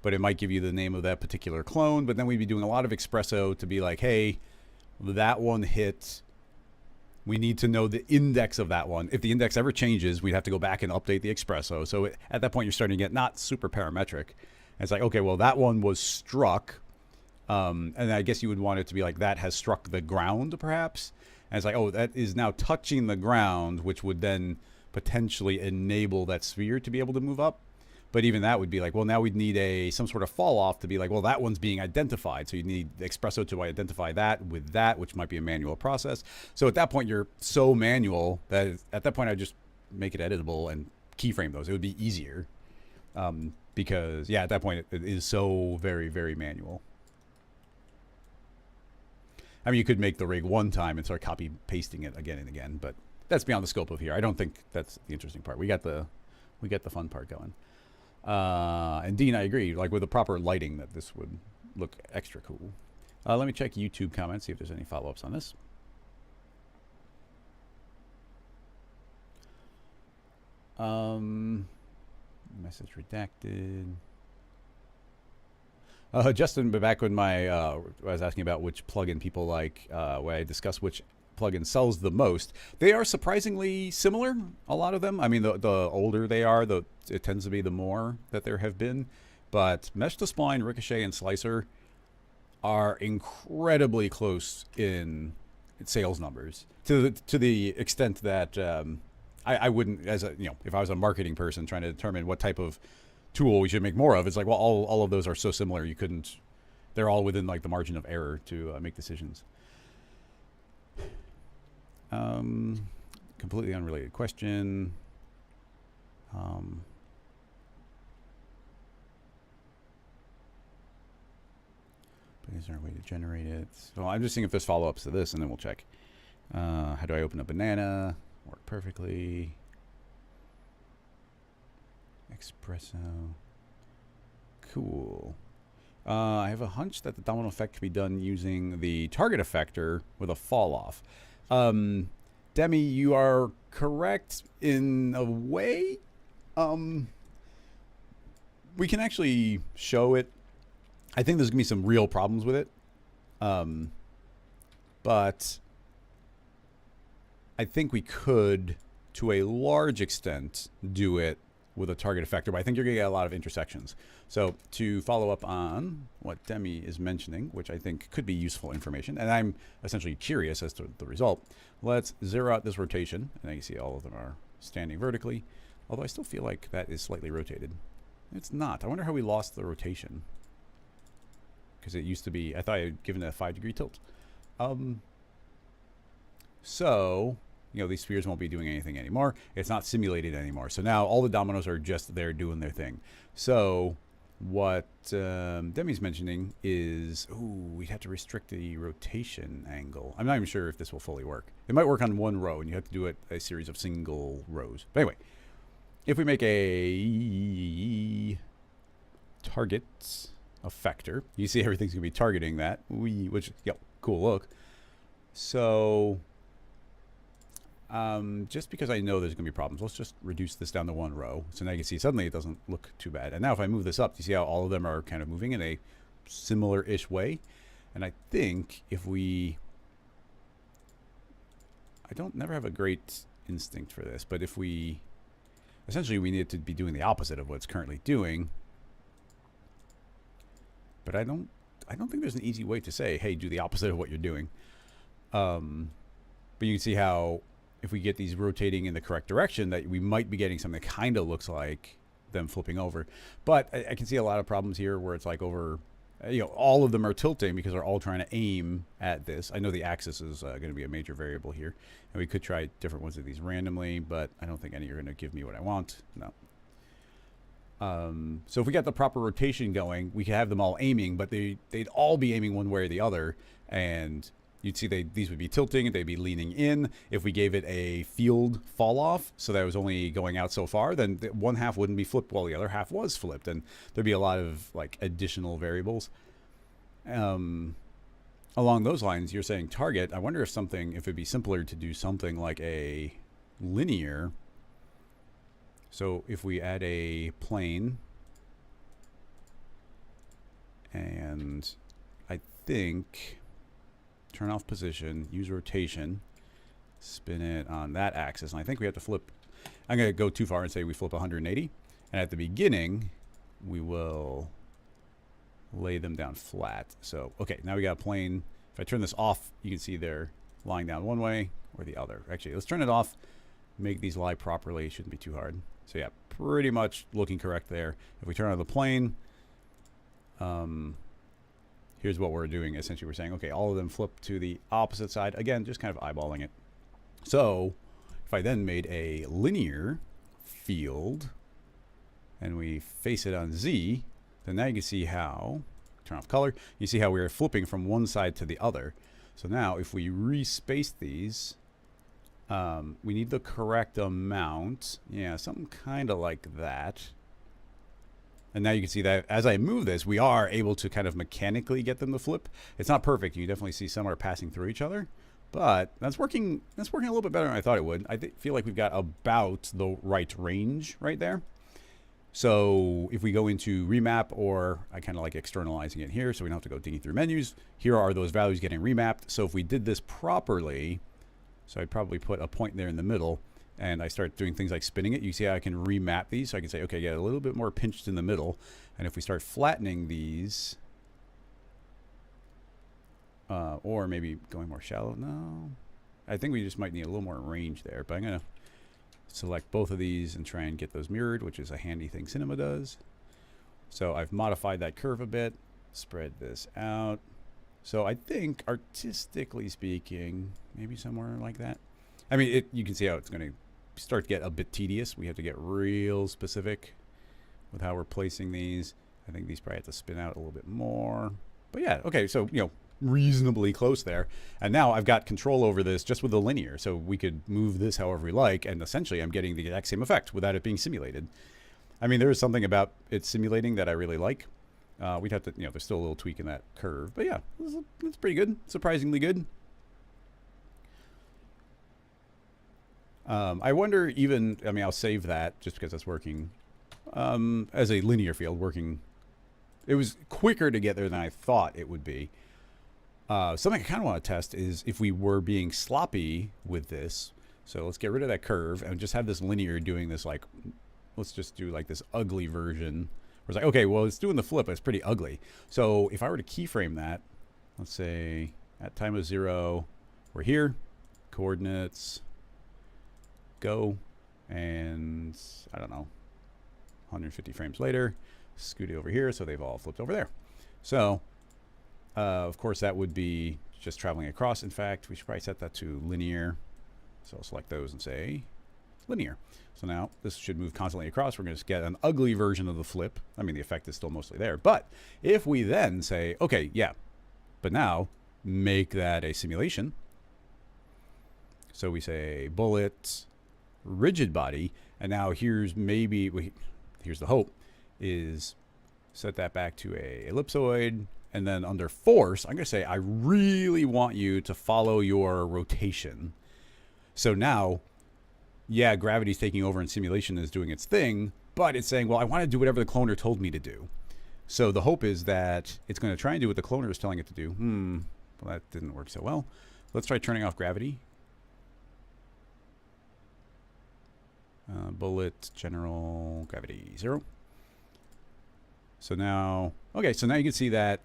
[SPEAKER 1] but it might give you the name of that particular clone. But then we'd be doing a lot of espresso to be like, hey, that one hit. We need to know the index of that one. If the index ever changes, we'd have to go back and update the espresso. So at that point, you're starting to get not super parametric. And it's like, okay, well, that one was struck. And I guess you would want it to be like, that has struck the ground, perhaps. And it's like, oh, that is now touching the ground, which would then potentially enable that sphere to be able to move up. But even that would be like, well, now we'd need some sort of fall off to be like, well, that one's being identified. So you need the espresso to identify that with that, which might be a manual process. So at that point, you're so manual that at that point, I just make it editable and keyframe those. It would be easier because, yeah, at that point, it is so very, very manual. I mean, you could make the rig one time and start copy pasting it again and again, but that's beyond the scope of here. I don't think that's the interesting part. We got the fun part going. And Dean, I agree. Like, with the proper lighting, that this would look extra cool. Let me check YouTube comments, see if there's any follow-ups on this. Message redacted. Justin, back when I was asking about which plugin people like, where I discussed which plugin sells the most, they are surprisingly similar, a lot of them. I mean, the older they are, it tends to be the more that there have been. But Mesh to Spline, Ricochet, and Slicer are incredibly close in sales numbers, to the extent that I wouldn't, if I was a marketing person trying to determine what type of tool we should make more of, it's like, well, all of those are so similar, they're all within, like, the margin of error to make decisions. Completely unrelated question. But is there a way to generate it? So I'm just seeing if there's follow-ups to this, and then we'll check. How do I open a banana? Work perfectly. Espresso. Cool. I have a hunch that the domino effect can be done using the target effector with a fall off. Demi, you are correct in a way. We can actually show it. I think there's gonna be some real problems with it. But I think we could, to a large extent, do it with a target effector, but I think you're going to get a lot of intersections. So to follow up on what Demi is mentioning, which I think could be useful information, and I'm essentially curious as to the result, let's zero out this rotation, and you can see all of them are standing vertically, although I still feel like that is slightly rotated. It's not. I wonder how we lost the rotation, because it used to be, I thought I had given it a 5-degree tilt. So, these spheres won't be doing anything anymore. It's not simulated anymore. So now all the dominoes are just there doing their thing. So what Demi's mentioning is, we'd have to restrict the rotation angle. I'm not even sure if this will fully work. It might work on one row, and you have to do it a series of single rows. But anyway, if we make a target effector. You see everything's going to be targeting that, which, cool look. So just because I know there's going to be problems, let's just reduce this down to one row. So now you can see suddenly it doesn't look too bad. And now if I move this up, you see how all of them are kind of moving in a similar-ish way. And I think if I don't never have a great instinct for this, but if essentially we need to be doing the opposite of what it's currently doing. But I don't think there's an easy way to say, hey, do the opposite of what you're doing. But you can see how if we get these rotating in the correct direction, that we might be getting something that kind of looks like them flipping over. But I can see a lot of problems here where it's like over, all of them are tilting because they're all trying to aim at this. I know the axis is going to be a major variable here. And we could try different ones of these randomly, but I don't think any are going to give me what I want. No. So if we got the proper rotation going, we could have them all aiming, but they'd all be aiming one way or the other. And you'd see these would be tilting and they'd be leaning in. If we gave it a field fall off, so that it was only going out so far, then one half wouldn't be flipped while the other half was flipped. And there'd be a lot of like additional variables. Along those lines, you're saying target. I wonder if it'd be simpler to do something like a linear. So if we add a plane, and I think turn off position, use rotation, spin it on that axis, and I think we have to flip. I'm going to go too far and say we flip 180, and at the beginning we will lay them down flat. So okay, now we got a plane. If I turn this off, you can see they're lying down one way or the other. Actually, let's turn it off, make these lie properly. It shouldn't be too hard. So yeah, pretty much looking correct there. If we turn on the plane, here's what we're doing. Essentially, we're saying, okay, all of them flip to the opposite side. Again, just kind of eyeballing it. So if I then made a linear field and we face it on Z, then now you can see how, turn off color, you see how we're flipping from one side to the other. So now if we respace these, we need the correct amount. Yeah, something kind of like that. And now you can see that as I move this, we are able to kind of mechanically get them to flip. It's not perfect. You definitely see some are passing through each other, but that's working a little bit better than I thought it would. I feel like we've got about the right range right there. So if we go into remap, or I kind of like externalizing it here so we don't have to go digging through menus, here are those values getting remapped. So if we did this properly, so I'd probably put a point there in the middle, and I start doing things like spinning it. You see how I can remap these. So I can say, okay, get a little bit more pinched in the middle. And if we start flattening these, or maybe going more shallow. No, I think we just might need a little more range there. But I'm going to select both of these and try and get those mirrored, which is a handy thing Cinema does. So I've modified that curve a bit, spread this out. So I think, artistically speaking, maybe somewhere like that. I mean, you can see how it's going to start to get a bit tedious. We have to get real specific with how we're placing these. I think these probably have to spin out a little bit more. But yeah, okay, so, reasonably close there. And now I've got control over this just with the linear. So we could move this however we like, and essentially I'm getting the exact same effect without it being simulated. I mean, there is something about it simulating that I really like. We'd have to, there's still a little tweak in that curve. But yeah, it's pretty good. Surprisingly good. I wonder even, I'll save that just because that's working as a linear field working. It was quicker to get there than I thought it would be. Something I kind of want to test is if we were being sloppy with this. So let's get rid of that curve and just have this linear doing this, like, let's just do like this ugly version. Where it's like, okay, well, it's doing the flip, but it's pretty ugly. So if I were to keyframe that, let's say at time of 0, we're here, coordinates, go, and I don't know, 150 frames later, scoot it over here, so they've all flipped over there. So of course that would be just traveling across. In fact, we should probably set that to linear. So I'll select those and say linear. So now this should move constantly across. We're going to get an ugly version of the flip. I mean, the effect is still mostly there, but if we then say, okay, yeah, but now make that a simulation. So we say bullet, rigid body, and now here's the hope is Set that back to a ellipsoid. And then under force, I'm going to say I really want you to follow your rotation. So now, yeah, gravity's taking over and simulation is doing its thing, but it's saying, well, I want to do whatever the cloner told me to do. So the hope is that it's going to try and do what the cloner is telling it to do. Well, that didn't work so well. Let's try turning off gravity. Bullet, general, gravity, 0. So now, okay, so now you can see that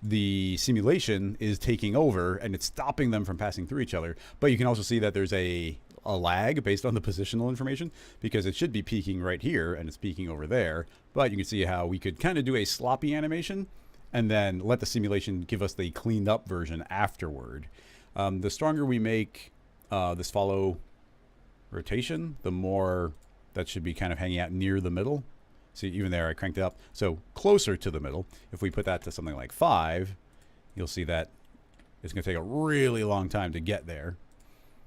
[SPEAKER 1] the simulation is taking over and it's stopping them from passing through each other. But you can also see that there's a lag based on the positional information, because it should be peaking right here and it's peaking over there. But you can see how we could kind of do a sloppy animation and then let the simulation give us the cleaned up version afterward. The stronger we make this follow rotation, the more that should be kind of hanging out near the middle. See, even there, I cranked it up. So closer to the middle. If we put that to something like 5, you'll see that it's going to take a really long time to get there.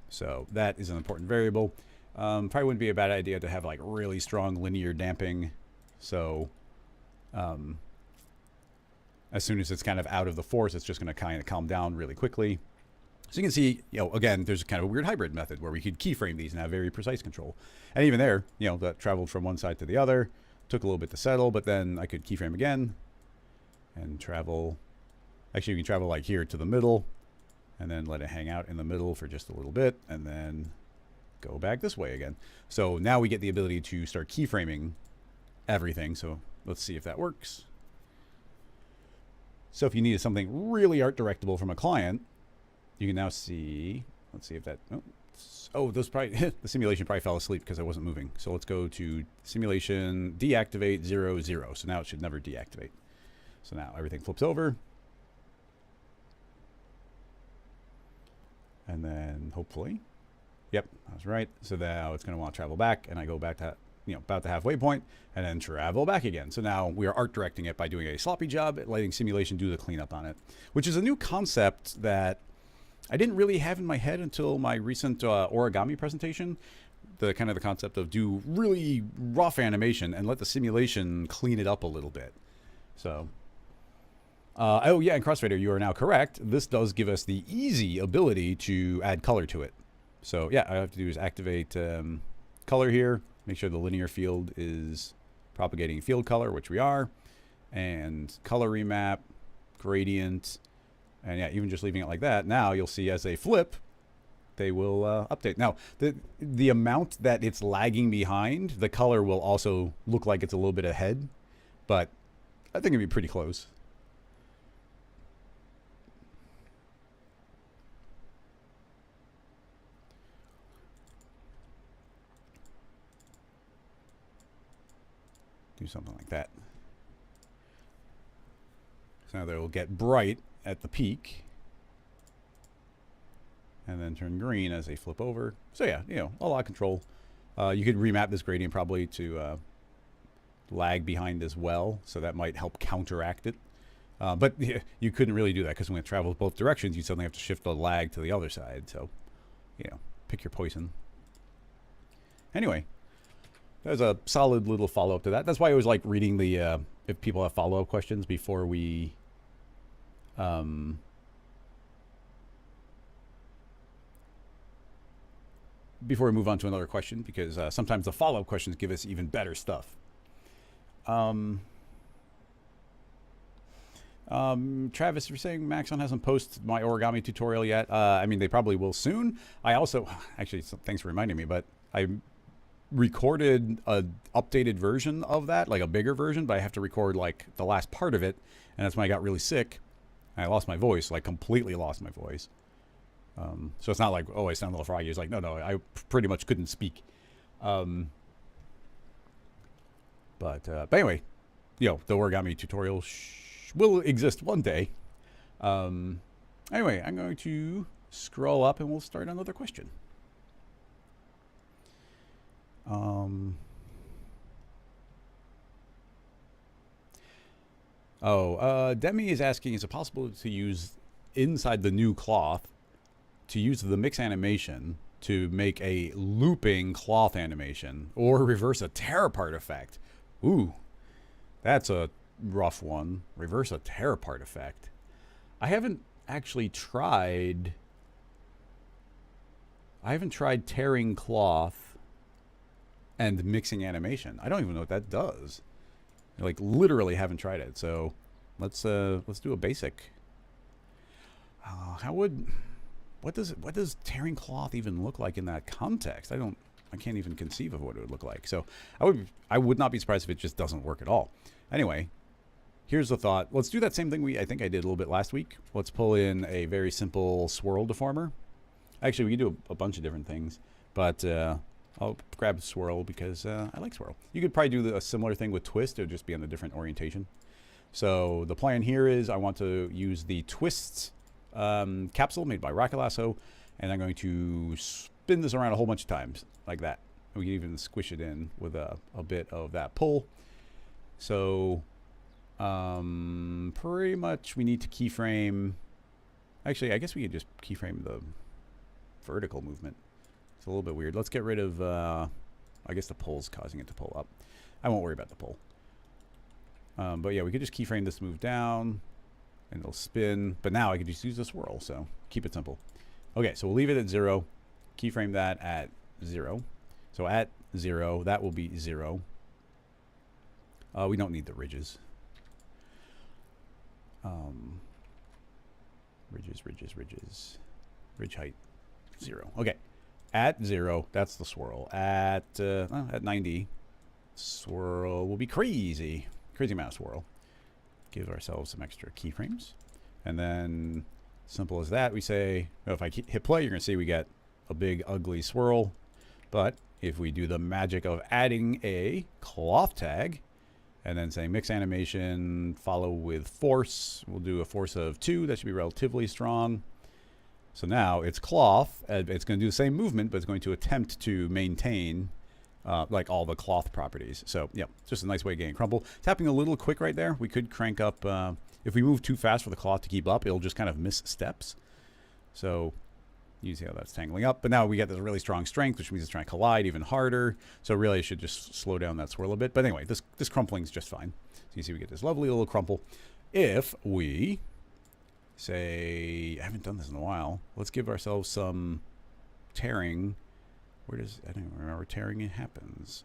[SPEAKER 1] So that is an important variable. Probably wouldn't be a bad idea to have like really strong linear damping. So as soon as it's kind of out of the force, it's just going to kind of calm down really quickly. So you can see, again, there's kind of a weird hybrid method where we could keyframe these and have very precise control. And even there, that traveled from one side to the other. Took a little bit to settle, but then I could keyframe again and travel. Actually, you can travel like here to the middle and then let it hang out in the middle for just a little bit and then go back this way again. So now we get the ability to start keyframing everything. So let's see if that works. So if you needed something really art directable from a client, you can now see, let's see if that, oh, those probably, the simulation probably fell asleep because I wasn't moving. So let's go to simulation, deactivate 0, 0. So now it should never deactivate. So now everything flips over. And then hopefully, yep, I was right. So now it's going to want to travel back and I go back to, about the halfway point and then travel back again. So now we are art directing it by doing a sloppy job at letting simulation do the cleanup on it, which is a new concept that I didn't really have in my head until my recent origami presentation. The kind of the concept of do really rough animation and let the simulation clean it up a little bit. So, oh yeah, and Crossfader, you are now correct. This does give us the easy ability to add color to it. So yeah, all I have to do is activate color here, make sure the linear field is propagating field color, which we are, and color remap, gradient. And yeah, even just leaving it like that, now you'll see as they flip, they will update. Now, the amount that it's lagging behind, the color will also look like it's a little bit ahead, but I think it'd be pretty close. Do something like that. So now they will get bright at the peak and then turn green as they flip over. So yeah, a lot of control. You could remap this gradient probably to lag behind as well, so that might help counteract it. But yeah, you couldn't really do that because when it travels both directions, you suddenly have to shift the lag to the other side. So, pick your poison. Anyway, there's a solid little follow-up to that. That's why I always like reading the, if people have follow-up questions before we move on to another question, because sometimes the follow-up questions give us even better stuff. Travis, you're saying Maxon hasn't posted my origami tutorial yet. I mean, they probably will soon. I also, actually, thanks for reminding me, but I recorded an updated version of that, like a bigger version, but I have to record like the last part of it, and that's when I got really sick. I lost my voice, like completely lost my voice. So it's not like, oh, I sound a little froggy. It's like, no, I pretty much couldn't speak. But anyway, the origami tutorial will exist one day. Anyway, I'm going to scroll up and we'll start another question. Demi is asking, is it possible to use inside the new cloth to use the mix animation to make a looping cloth animation or reverse a tear apart effect? Ooh, that's a rough one. Reverse a tear apart effect. I haven't actually tried. I haven't tried tearing cloth and mixing animation. I don't even know what that does. Like literally haven't tried it. So let's do a basic. What does tearing cloth even look like in that context? I can't even conceive of what it would look like. So I would not be surprised if it just doesn't work at all. Anyway, here's the thought. Let's do that same thing I think I did a little bit last week. Let's pull in a very simple swirl deformer. Actually, we can do a bunch of different things, but I'll grab swirl because I like swirl. You could probably do a similar thing with twist. It would just be on a different orientation. So the plan here is I want to use the twists capsule made by Rocket Lasso, and I'm going to spin this around a whole bunch of times like that. We can even squish it in with a bit of that pull. So pretty much we need to keyframe. Actually, I guess we could just keyframe the vertical movement. It's a little bit weird. Let's get rid of, I guess the pull's causing it to pull up. I won't worry about the pull. But yeah, we could just keyframe this move down and it'll spin. But now I could just use the swirl, so keep it simple. Okay, so we'll leave it at 0. Keyframe that at 0. So at 0, that will be 0. We don't need the ridges. Ridges. Ridge height, 0. Okay, at 0, that's the swirl. At 90, swirl will be crazy amount of swirl. Give ourselves some extra keyframes, and then simple as that. We say, if I hit play, you're gonna see we get a big ugly swirl. But if we do the magic of adding a cloth tag, and then say mix animation, follow with force, we'll do a force of 2. That should be relatively strong. So now it's cloth. It's going to do the same movement, but it's going to attempt to maintain like all the cloth properties. So yeah, just a nice way of getting crumple. It's happening a little quick right there. We could crank up. If we move too fast for the cloth to keep up, it'll just kind of miss steps. So you see how that's tangling up. But now we get this really strong strength, which means it's trying to collide even harder. So really, it should just slow down that swirl a bit. But anyway, this crumpling is just fine. So you see we get this lovely little crumple. If we say, I haven't done this in a while. Let's give ourselves some tearing. I don't even remember tearing it happens.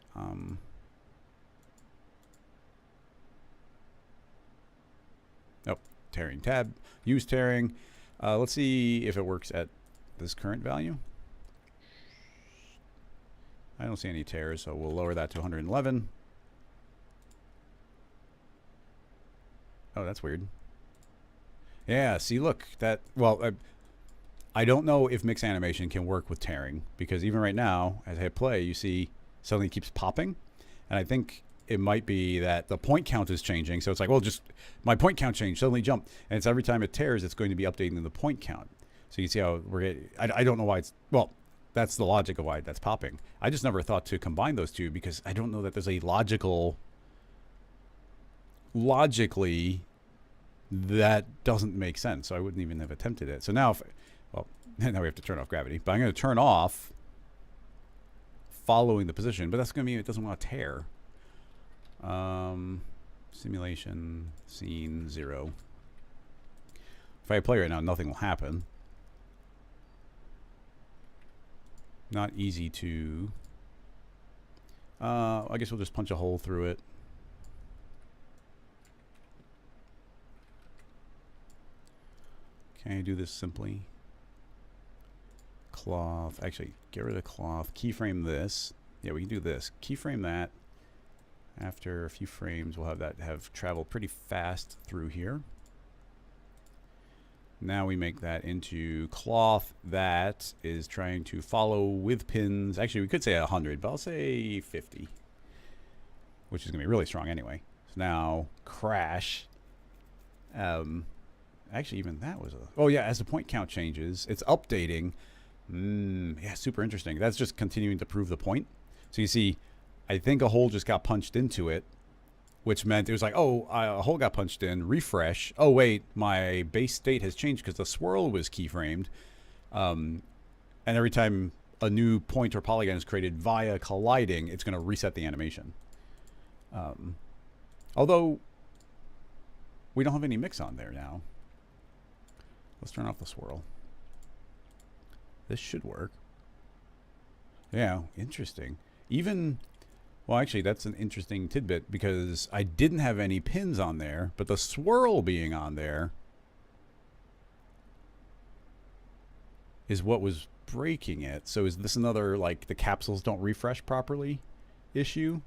[SPEAKER 1] Oh, tearing tab. Use tearing. Let's see if it works at this current value. I don't see any tears, so we'll lower that to 111. Oh, that's weird. Yeah, see, look, I don't know if mix animation can work with tearing, because even right now, as I hit play, you see suddenly it keeps popping. And I think it might be that the point count is changing. So it's like, well, just my point count changed, suddenly jump. And it's every time it tears, it's going to be updating the point count. So you see how we're getting, I don't know why it's, well, that's the logic of why that's popping. I just never thought to combine those two because I don't know that there's a logically, that doesn't make sense. So I wouldn't even have attempted it. So now, now we have to turn off gravity. But I'm going to turn off following the position. But that's going to mean it doesn't want to tear. Simulation, scene, 0. If I play right now, nothing will happen. Not easy to... I guess we'll just punch a hole through it. Can I do this simply? Cloth. Actually, get rid of cloth. Keyframe this. Yeah, we can do this. Keyframe that. After a few frames, we'll have that traveled pretty fast through here. Now we make that into cloth that is trying to follow with pins. Actually, we could say 100, but I'll say 50, which is going to be really strong anyway. So now crash. Actually, even that was oh yeah, as the point count changes, it's updating. Yeah, super interesting. That's just continuing to prove the point. So you see, I think a hole just got punched into it, which meant it was like, oh, a hole got punched in, refresh. Oh, wait, my base state has changed because the swirl was keyframed. And every time a new point or polygon is created via colliding, it's going to reset the animation. Although, we don't have any mix on there now. Let's turn off the swirl. This should work. Yeah, interesting. Even, well, actually, that's an interesting tidbit because I didn't have any pins on there, but the swirl being on there is what was breaking it. So is this another, like, the capsules don't refresh properly issue?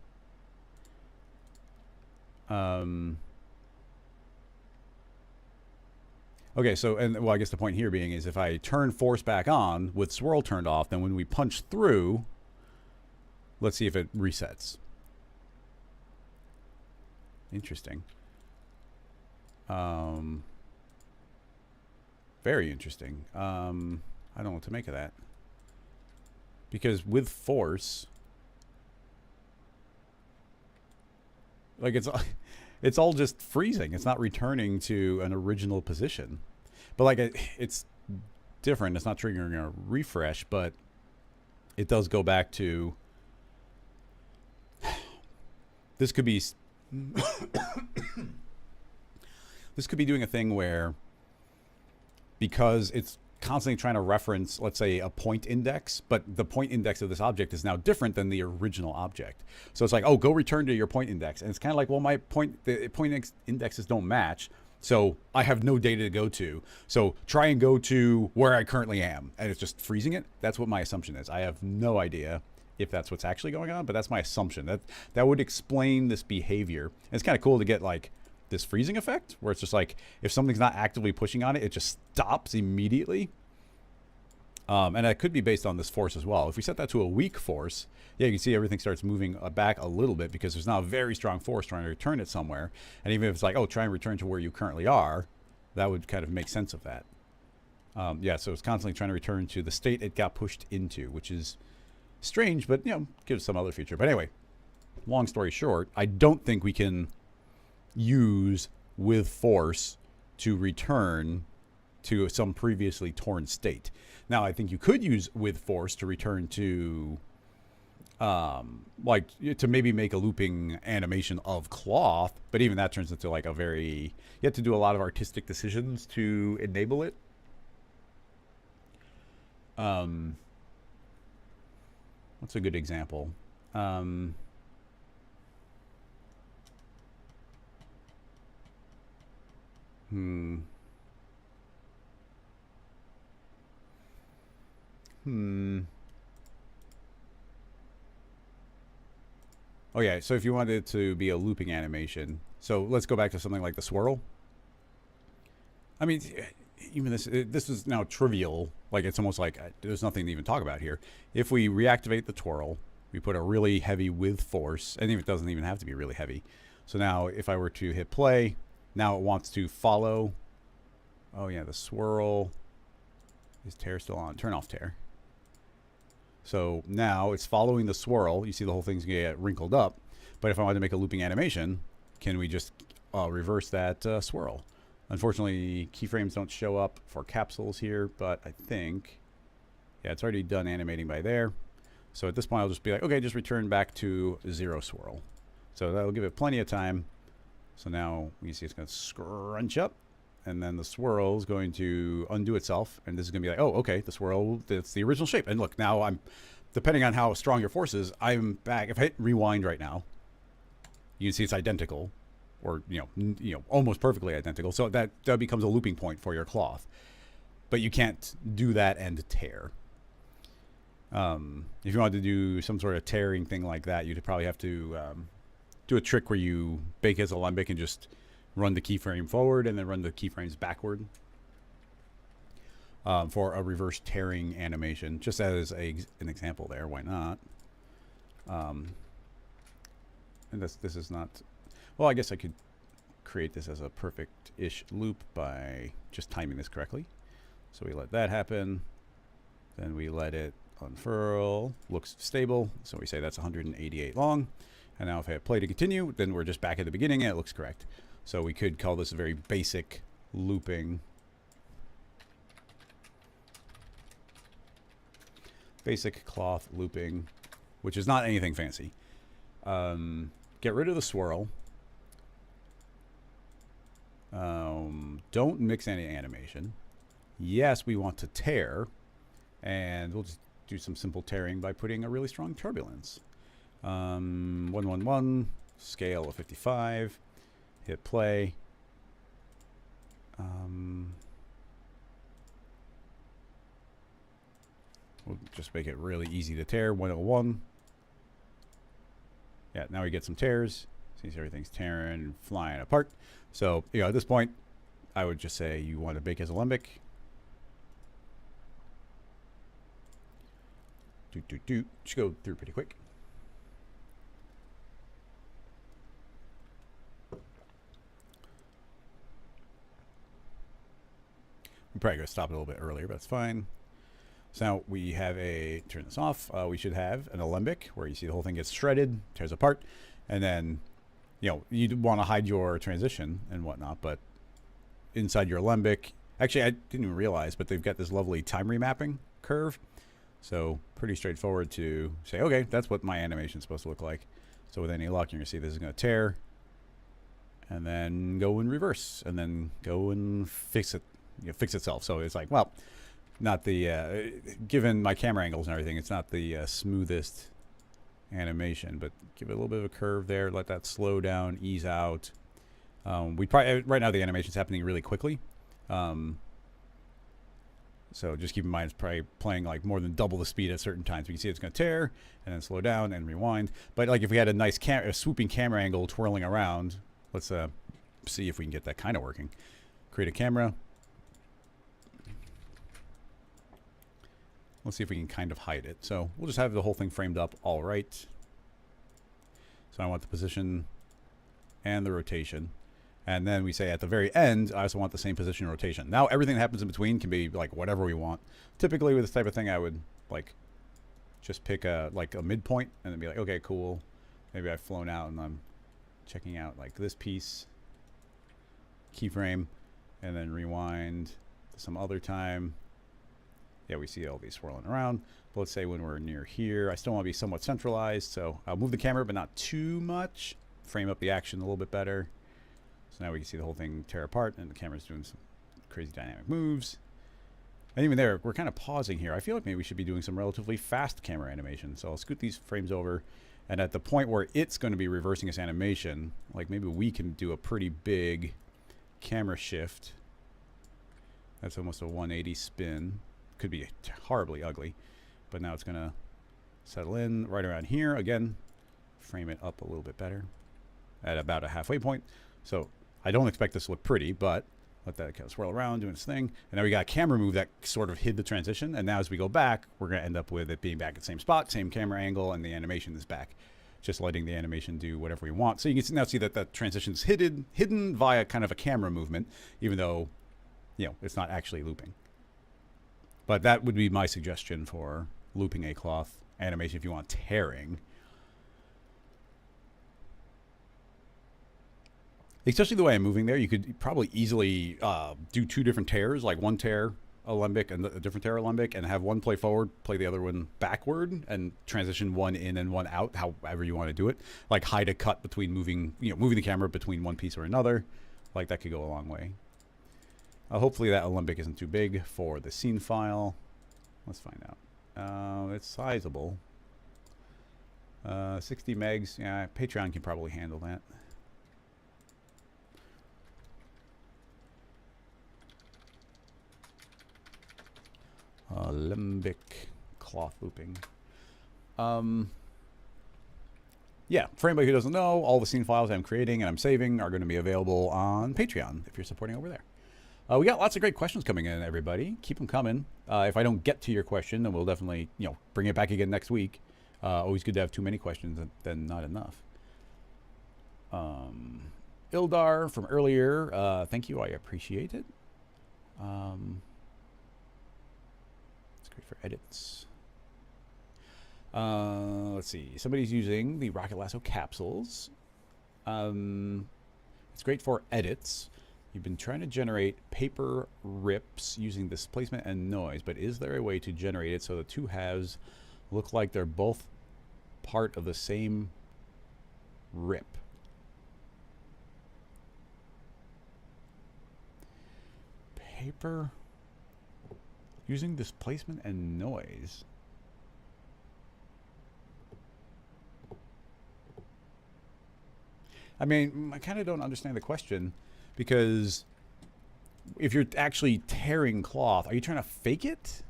[SPEAKER 1] Okay, so, and well, I guess the point here being is if I turn force back on with swirl turned off, then when we punch through, let's see if it resets. Interesting. Very interesting. I don't know what to make of that. Because with force, like it's all just freezing. It's not returning to an original position. But like it's different. It's not triggering a refresh, but it does go back to this could be this could be doing a thing where because it's constantly trying to reference, let's say, a point index, but the point index of this object is now different than the original object. So it's like, oh, go return to your point index. And it's kind of like, well, the point indexes don't match. So I have no data to go to. So try and go to where I currently am. And it's just freezing it. That's what my assumption is. I have no idea if that's what's actually going on, but that's my assumption. That would explain this behavior. And it's kind of cool to get like this freezing effect where it's just like if something's not actively pushing on it, it just stops immediately. And that could be based on this force as well. If we set that to a weak force, yeah, you can see everything starts moving back a little bit because there's now a very strong force trying to return it somewhere. And even if it's like, oh, try and return to where you currently are, that would kind of make sense of that. Yeah, so it's constantly trying to return to the state it got pushed into, which is strange, but, you know, gives some other feature. But anyway, long story short, I don't think we can use with force to return to some previously torn state. Now, I think you could use with force to return to, like, to maybe make a looping animation of cloth, but even that turns into like a very, you have to do a lot of artistic decisions to enable it. What's a good example? Oh yeah, so if you wanted it to be a looping animation, so let's go back to something like the swirl. I mean, even this is now trivial. Like it's almost like there's nothing to even talk about here. If we reactivate the twirl, we put a really heavy with force, and even it doesn't even have to be really heavy. So now if I were to hit play, now it wants to follow. Oh yeah, the swirl. Is tear still on? Turn off tear. So now it's following the swirl. You see the whole thing's gonna get wrinkled up. But if I wanted to make a looping animation, can we just reverse that swirl? Unfortunately, keyframes don't show up for capsules here, but I think, yeah, it's already done animating by there. So at this point, I'll just be like, okay, just return back to 0 swirl. So that'll give it plenty of time. So now you see it's going to scrunch up, and then the swirl is going to undo itself, and this is going to be like, oh, okay, the swirl, that's the original shape. And look, now I'm, depending on how strong your force is, I'm back. If I hit rewind right now, you can see it's identical, or you know, almost perfectly identical. So that becomes a looping point for your cloth, but you can't do that and tear. If you wanted to do some sort of tearing thing like that, you'd probably have to do a trick where you bake as alembic and just run the keyframe forward and then run the keyframes backward for a reverse tearing animation, just as an example there. Why not? And this is not, well, I guess I could create this as a perfect-ish loop by just timing this correctly. So we let that happen, then we let it unfurl, looks stable, so we say that's 188 long. And now if I hit play to continue, then we're just back at the beginning and it looks correct. So we could call this a very basic looping. Basic cloth looping, which is not anything fancy. Get rid of the swirl. Don't mix any animation. Yes, we want to tear, and we'll just do some simple tearing by putting a really strong turbulence. 111, scale of 55, hit play. We'll just make it really easy to tear. 101. Yeah, now we get some tears. Seems everything's tearing, flying apart. So, at this point, I would just say you want to bake as alembic. Just go through pretty quick. I'm probably going to stop it a little bit earlier, but that's fine. So now we have turn this off. We should have an alembic where you see the whole thing gets shredded, tears apart, and then, you'd want to hide your transition and whatnot, but inside your alembic, actually, I didn't even realize, but they've got this lovely time remapping curve. So pretty straightforward to say, okay, that's what my animation is supposed to look like. So with any luck, you're going to see this is going to tear, and then go in reverse, and then go and fix it, fix itself. So it's like, well, not the, given my camera angles and everything, it's not the smoothest animation, but give it a little bit of a curve there, let that slow down, ease out. We probably, right now the animation is happening really quickly. So just keep in mind it's probably playing like more than double the speed at certain times. We can see it's going to tear and then slow down and rewind. But like if we had a nice swooping camera angle twirling around, let's see if we can get that kind of working. Create a camera. Let's see if we can kind of hide it. So we'll just have the whole thing framed up all right. So I want the position and the rotation. And then we say at the very end, I also want the same position and rotation. Now everything that happens in between can be like whatever we want. Typically with this type of thing, I would like just pick a midpoint and then be like, okay, cool. Maybe I've flown out and I'm checking out like this piece, keyframe, and then rewind to some other time. Yeah, we see all these swirling around. But let's say when we're near here, I still want to be somewhat centralized. So I'll move the camera, but not too much. Frame up the action a little bit better. So now we can see the whole thing tear apart, and the camera's doing some crazy dynamic moves. And even there, we're kind of pausing here. I feel like maybe we should be doing some relatively fast camera animation. So I'll scoot these frames over, and at the point where it's going to be reversing its animation, like maybe we can do a pretty big camera shift. That's almost a 180 spin. Could be horribly ugly, but now it's going to settle in right around here. Again, frame it up a little bit better at about a halfway point. So I don't expect this to look pretty, but let that kind of swirl around, doing its thing. And now we got a camera move that sort of hid the transition. And now as we go back, we're going to end up with it being back at the same spot, same camera angle, and the animation is back. Just letting the animation do whatever we want. So you can now see that the transition is hidden via kind of a camera movement, even though, it's not actually looping. But that would be my suggestion for looping a cloth animation if you want tearing. Especially the way I'm moving there, you could probably easily do two different tears, like one tear alembic and a different tear alembic, and have one play forward, play the other one backward, and transition one in and one out, however you want to do it. Like hide a cut between moving the camera between one piece or another. Like that could go a long way. Hopefully that alembic isn't too big for the scene file. Let's find out. It's sizable. 60 megs. Yeah, Patreon can probably handle that. Alembic cloth looping. Yeah, for anybody who doesn't know, all the scene files I'm creating and I'm saving are going to be available on Patreon if you're supporting over there. We got lots of great questions coming in, everybody. Keep them coming. If I don't get to your question, then we'll definitely, bring it back again next week. Always good to have too many questions than not enough. Ildar from earlier, thank you. I appreciate it. It's great for edits. Let's see. Somebody's using the Rocket Lasso capsules. It's great for edits. You've been trying to generate paper rips using displacement and noise, but is there a way to generate it so the two halves look like they're both part of the same rip? paper using displacement and noise. I mean, I kind of don't understand the question, because if you're actually tearing cloth, are you trying to fake it?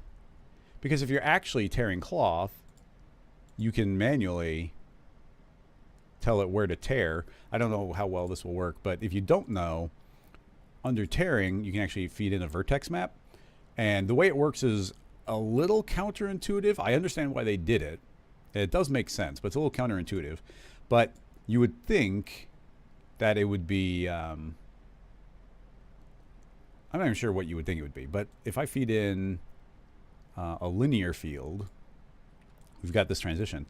[SPEAKER 1] Because if you're actually tearing cloth, you can manually tell it where to tear. I don't know how well this will work, but if you don't know, under tearing, you can actually feed in a vertex map. And the way it works is a little counterintuitive. I understand why they did it. It does make sense, but it's a little counterintuitive. But you would think that it would be, I'm not even sure what you would think it would be, but if I feed in a linear field, we've got this transition.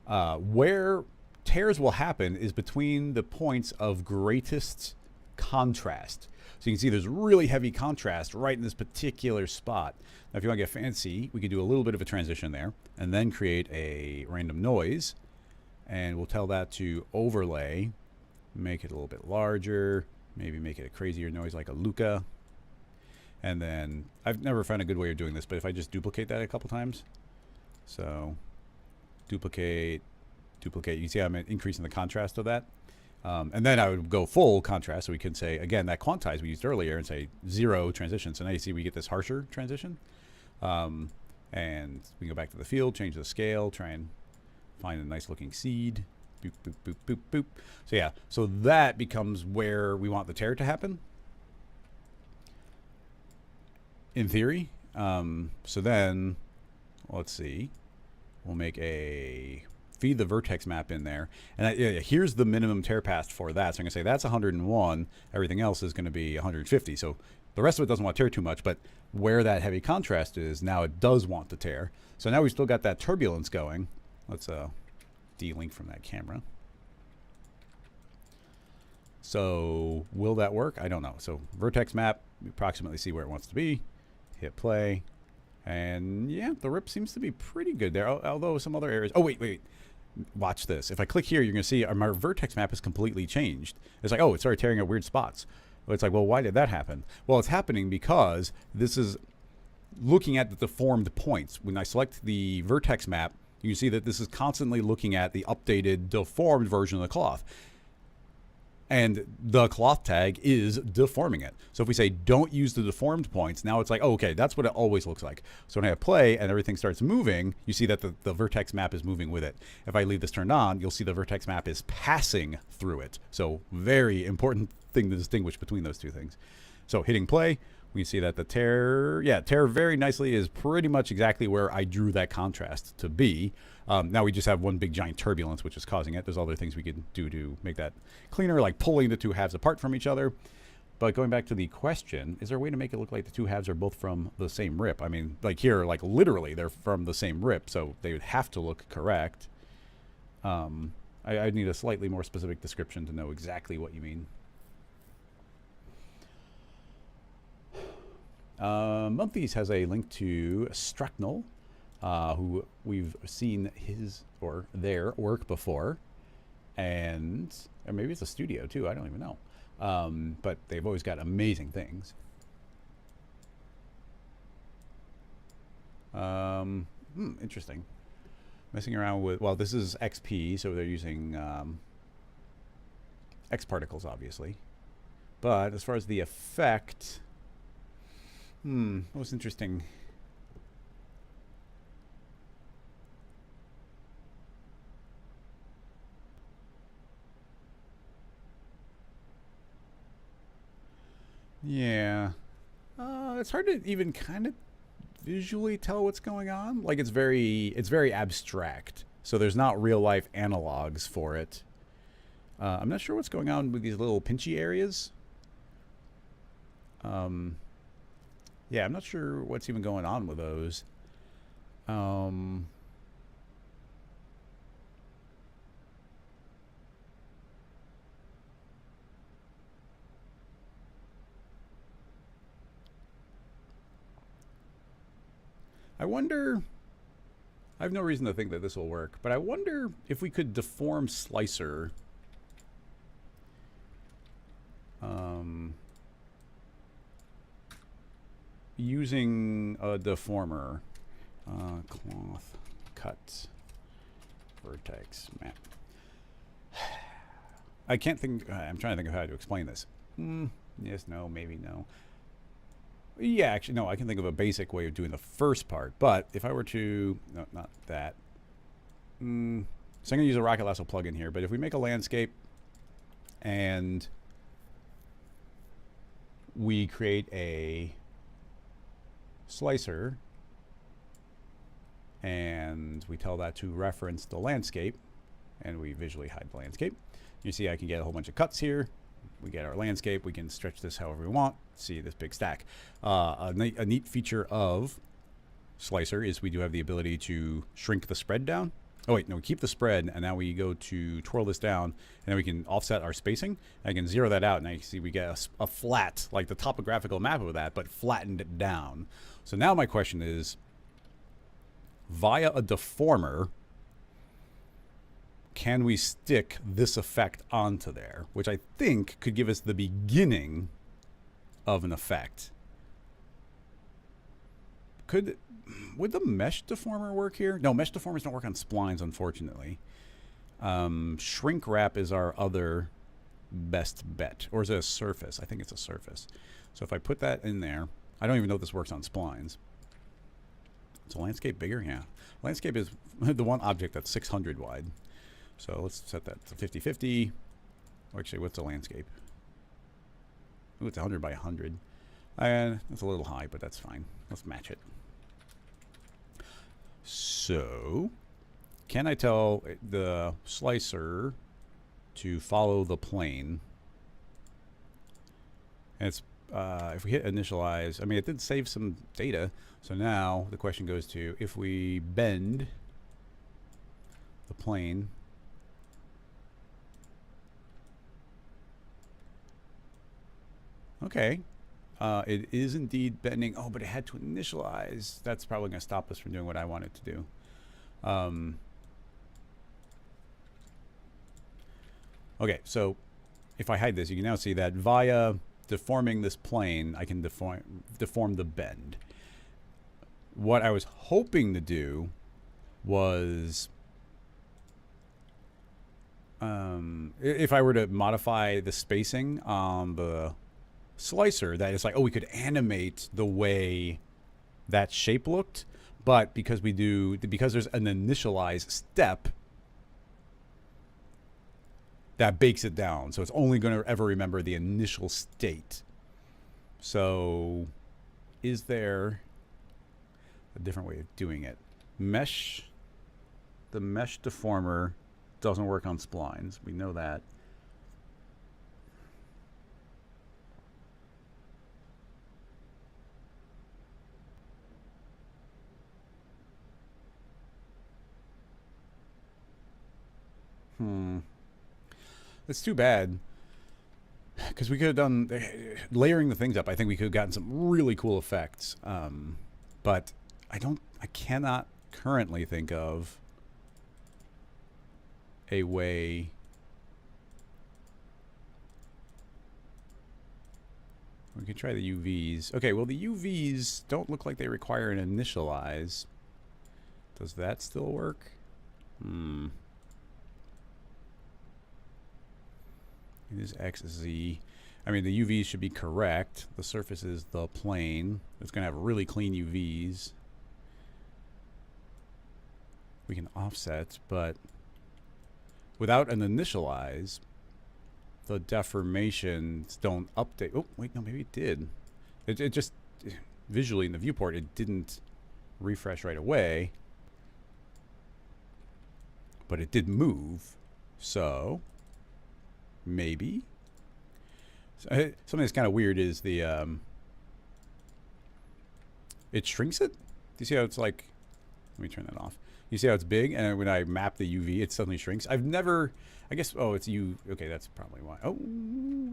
[SPEAKER 1] Where tears will happen is between the points of greatest contrast. So you can see there's really heavy contrast right in this particular spot. Now, if you want to get fancy, we could do a little bit of a transition there and then create a random noise. And we'll tell that to overlay, make it a little bit larger, maybe make it a crazier noise like a Luca. And then I've never found a good way of doing this, but if I just duplicate that a couple times. So duplicate, duplicate. You see how I'm increasing the contrast of that? And then I would go full contrast. So we can say, again, that quantize we used earlier and say 0 transition. So now you see we get this harsher transition. And we go back to the field, change the scale, try and find a nice looking seed. Boop, boop, boop, boop, boop. So yeah, so that becomes where we want the tear to happen, in theory. So then, let's see, we'll make a feed the vertex map in there. And here's the minimum tear path for that. So I'm going to say that's 101. Everything else is going to be 150. So the rest of it doesn't want to tear too much, but where that heavy contrast is, now it does want to tear. So now we've still got that turbulence going. Let's de-link from that camera. So will that work? I don't know. So vertex map, we approximately see where it wants to be. Hit play. And yeah, the rip seems to be pretty good there. Although some other areas. Oh, wait. Watch this. If I click here, you're going to see my vertex map is completely changed. It's like, oh, it started tearing at weird spots. It's like, well, why did that happen? Well, it's happening because this is looking at the deformed points. When I select the vertex map, you can see that this is constantly looking at the updated deformed version of the cloth. And the cloth tag is deforming it. So if we say don't use the deformed points, now it's like, oh, okay, that's what it always looks like. So when I hit play and everything starts moving, you see that the vertex map is moving with it. If I leave this turned on, you'll see the vertex map is passing through it. So very important thing to distinguish between those two things. So hitting play, we see that the tear, tear very nicely is pretty much exactly where I drew that contrast to be. Now we just have one big giant turbulence, which is causing it. There's other things we could do to make that cleaner, like pulling the two halves apart from each other. But going back to the question, is there a way to make it look like the two halves are both from the same rip? I mean, like here, like literally they're from the same rip, so they would have to look correct. I need a slightly more specific description to know exactly what you mean. Munthies has a link to Stracknell, who we've seen his or their work before, and or maybe it's a studio too, I don't even know. But they've always got amazing things. Interesting. Messing around with, well, this is XP, so they're using X particles, obviously. But as far as the effect, what's interesting? Yeah. It's hard to even kind of visually tell what's going on. Like it's very abstract. So there's not real life analogs for it. I'm not sure what's going on with these little pinchy areas. Yeah, I'm not sure what's even going on with those. I wonder, I have no reason to think that this will work, but I wonder if we could deform slicer. using a deformer, cloth cut vertex map. I can't think. I'm trying to think of how to explain this. Yes, no, maybe no. Yeah, actually, no. I can think of a basic way of doing the first part. But if I were to, no, not that. So I'm going to use a Rocket Lasso plugin here. But if we make a landscape and we create a slicer and we tell that to reference the landscape and we visually hide the landscape, you see I can get a whole bunch of cuts here. We get our landscape. We can stretch this however we want. See this big stack. A neat feature of Slicer is we do have the ability to shrink the spread down. Oh wait, no, we keep the spread, and now we go to twirl this down, and then we can offset our spacing. I can zero that out, and I see we get a flat, like the topographical map of that, but flattened it down. So now my question is, via a deformer, can we stick this effect onto there, which I think could give us the beginning of an effect. Would the mesh deformer work here? No, mesh deformers don't work on splines, unfortunately. Shrink wrap is our other best bet. Or is it a surface? I think it's a surface. So if I put that in there, I don't even know if this works on splines. Is the landscape bigger? Yeah. Landscape is the one object that's 600 wide. So let's set that to 50-50. Actually, what's the landscape? Ooh, it's 100 by 100. That's a little high, but that's fine. Let's match it. So, can I tell the slicer to follow the plane? And it's if we hit initialize, I mean, it did save some data. So now the question goes to, if we bend the plane, okay, it is indeed bending. Oh, but it had to initialize. That's probably going to stop us from doing what I want it to do. Okay, so if I hide this, you can now see that via deforming this plane, I can deform the bend. What I was hoping to do was, if I were to modify the spacing on the slicer, that it's like, oh, we could animate the way that shape looked, but because there's an initialize step that bakes it down, so it's only going to ever remember the initial state. So is there a different way of doing it? The mesh deformer doesn't work on splines, we know that. It's too bad, because we could have done layering the things up. I think we could have gotten some really cool effects, but I cannot currently think of a way. We could try the UVs. Okay, well, the UVs don't look like they require an initialize. Does that still work? It is XZ. I mean, the UVs should be correct. The surface is the plane. It's going to have really clean UVs. We can offset, but without an initialize, the deformations don't update. Oh, wait, no, maybe it did. It just, visually in the viewport, it didn't refresh right away. But it did move, so maybe. Something that's kind of weird is the it shrinks it. Do you see how it's like, let me turn that off. You see how it's big, and when I map the UV, it suddenly shrinks. I've never, I guess, oh, it's U. Okay, that's probably why. Oh,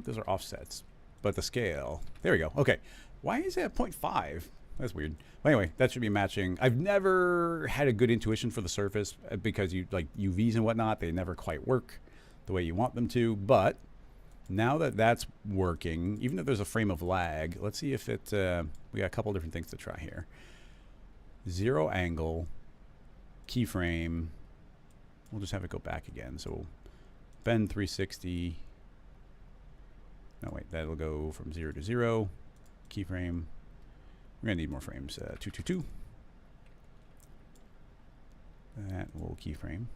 [SPEAKER 1] those are offsets, but the scale. There we go. Okay, why is it at 0.5? That's weird. But anyway, that should be matching. I've never had a good intuition for the surface because you like UVs and whatnot. They never quite work the way you want them to, but Now that that's working, even if there's a frame of lag, let's see if it, we got a couple different things to try here. 0 angle, keyframe, we'll just have it go back again. So bend 360. No, wait, that'll go from 0 to 0. Keyframe. We're going to need more frames. 222. That will keyframe.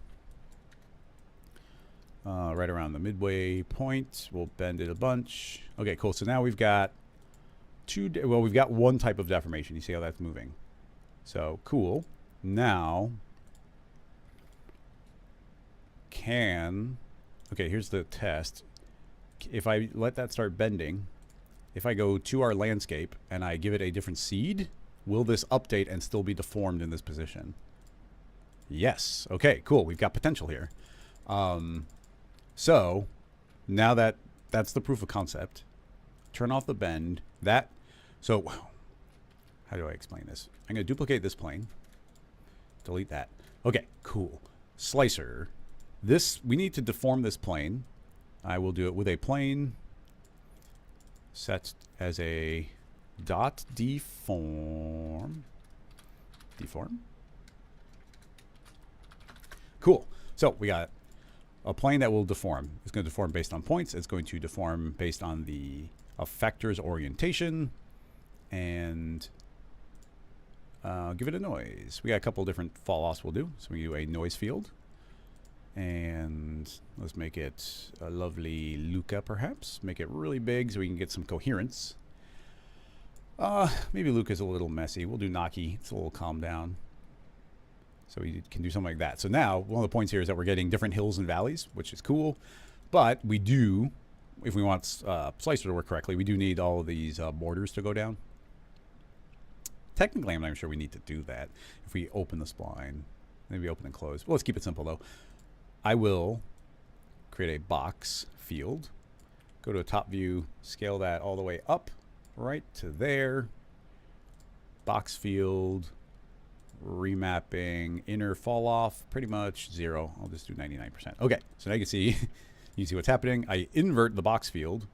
[SPEAKER 1] Right around the midway point. We'll bend it a bunch. Okay, cool. So now we've got we've got one type of deformation. You see how that's moving. So, cool. Now, okay, here's the test. If I let that start bending, if I go to our landscape and I give it a different seed, will this update and still be deformed in this position? Yes. Okay, cool. We've got potential here. So now that's the proof of concept. Turn off the bend. So how do I explain this? I'm going to duplicate this plane. Delete that. Okay, cool. Slicer. We need to deform this plane. I will do it with a plane set as a dot deform. Deform. Cool. So we got a plane that will deform. It's going to deform based on points. It's going to deform based on the effector's orientation. And give it a noise. We got a couple different fall-offs we'll do. So we do a noise field. And let's make it a lovely Luca, perhaps. Make it really big so we can get some coherence. Maybe Luca's a little messy. We'll do Naki. It's a little calm down. So we can do something like that. So now, one of the points here is that we're getting different hills and valleys, which is cool. But we do, if we want Slicer to work correctly, we do need all of these borders to go down. Technically, I'm not even sure we need to do that. If we open the spline, maybe open and close. Well, let's keep it simple, though. I will create a box field. Go to a top view, scale that all the way up, right to there. Box field, remapping, inner fall off, pretty much 0. I'll just do 99%. Okay, so now you can see, what's happening. I invert the box field,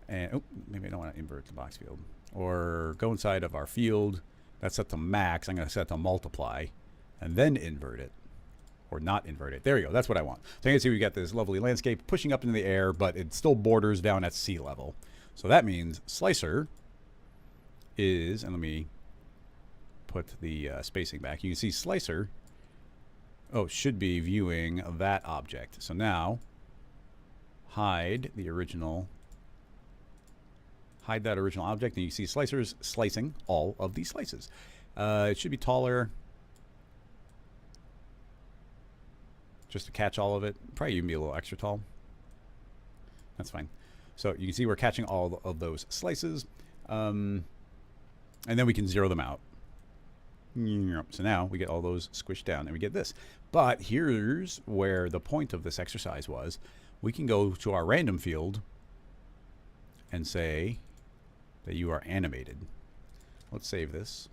[SPEAKER 1] and oh, maybe I don't want to invert the box field. Or go inside of our field. That's set to max. I'm going to set to multiply, and then invert it. Or not invert it. There you go. That's what I want. So you can see we got this lovely landscape pushing up into the air, but it still borders down at sea level. So that means Slicer is, and let me put the spacing back. You can see Slicer, should be viewing that object. So now, hide that original object, and you see Slicer's slicing all of these slices. It should be taller, just to catch all of it. Probably even be a little extra tall. That's fine. So you can see we're catching all of those slices. And then we can zero them out. So now we get all those squished down and we get this. But here's where the point of this exercise was. We can go to our random field and say that you are animated. Let's save this.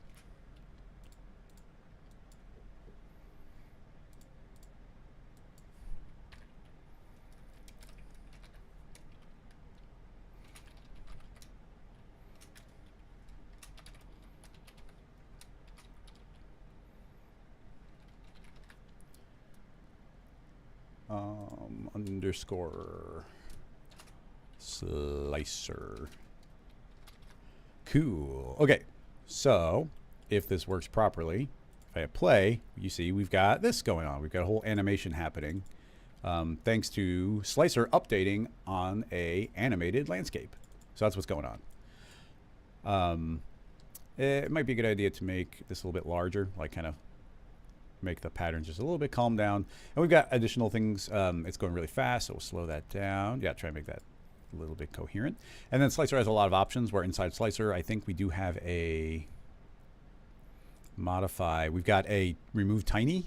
[SPEAKER 1] Underscore slicer. Cool. Okay, so if this works properly, if I hit play, you see we've got this going on. We've got a whole animation happening thanks to Slicer updating on a animated landscape. So that's what's going on. It might be a good idea to make this a little bit larger, like kind of make the patterns just a little bit calm down. And we've got additional things. It's going really fast, so we'll slow that down. Yeah, try and make that a little bit coherent. And then Slicer has a lot of options, where inside Slicer, I think we do have a modify. We've got a remove tiny,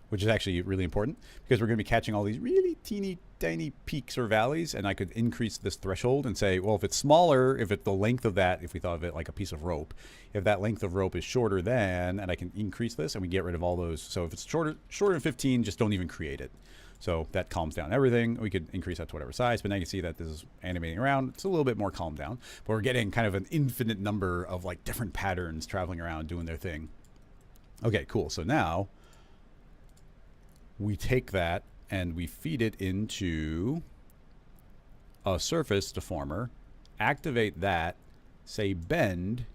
[SPEAKER 1] which is actually really important because we're going to be catching all these really teeny tiny peaks or valleys, and I could increase this threshold and say, well, if it's smaller, if the length of that, if we thought of it like a piece of rope, if that length of rope is shorter than, and I can increase this and we get rid of all those. So if it's shorter than 15, just don't even create it. So that calms down everything. We could increase that to whatever size, but now you can see that this is animating around. It's a little bit more calmed down, but we're getting kind of an infinite number of like different patterns traveling around doing their thing. Okay, cool. So now we take that and we feed it into a surface deformer, activate that, say bend,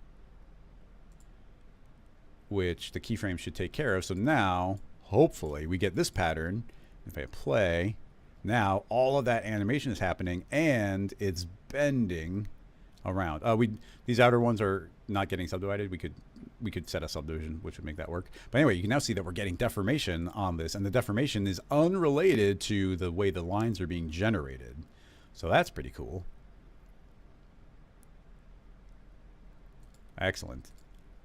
[SPEAKER 1] which the keyframe should take care of. So now, hopefully, we get this pattern. If I play, now all of that animation is happening and it's bending around. These outer ones are not getting subdivided. We could set a subdivision, which would make that work. But anyway, you can now see that we're getting deformation on this, and the deformation is unrelated to the way the lines are being generated. So that's pretty cool. Excellent.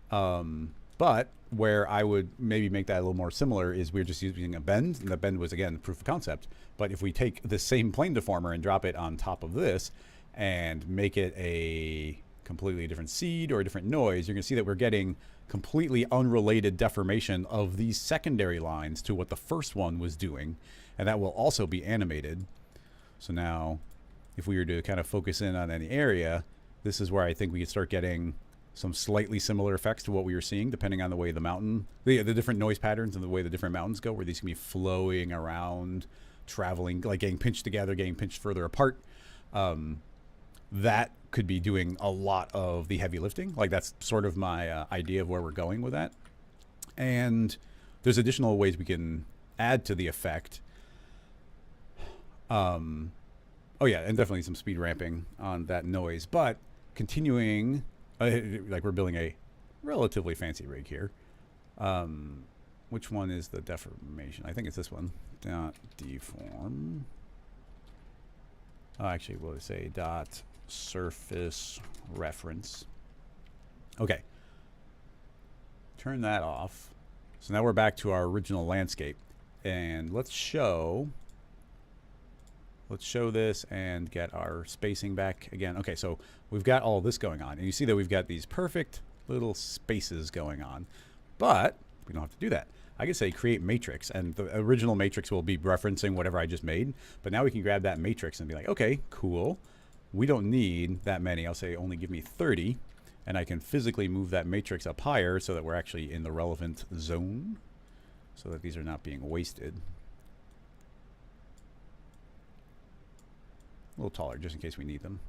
[SPEAKER 1] But where I would maybe make that a little more similar is we're just using a bend, and the bend was, again, proof of concept. But if we take the same plane deformer and drop it on top of this and make it a completely different seed or a different noise, you're going to see that we're getting completely unrelated deformation of these secondary lines to what the first one was doing. And that will also be animated. So now, if we were to kind of focus in on any area, this is where I think we could start getting some slightly similar effects to what we were seeing, depending on the way the mountain, the different noise patterns and the way the different mountains go, where these can be flowing around, traveling, like getting pinched together, getting pinched further apart. That could be doing a lot of the heavy lifting. Like that's sort of my idea of where we're going with that. And there's additional ways we can add to the effect. Oh yeah, and definitely some speed ramping on that noise, but continuing, like we're building a relatively fancy rig here. Which one is the deformation? I think it's this one. Dot deform. Actually, we'll say dot surface reference. Okay. Turn that off. So now we're back to our original landscape. And let's show this and get our spacing back again. Okay, so we've got all this going on. And you see that we've got these perfect little spaces going on. But we don't have to do that. I can say create matrix, and the original matrix will be referencing whatever I just made. But now we can grab that matrix and be like, okay, cool. We don't need that many. I'll say only give me 30. And I can physically move that matrix up higher so that we're actually in the relevant zone, so that these are not being wasted. A little taller, just in case we need them.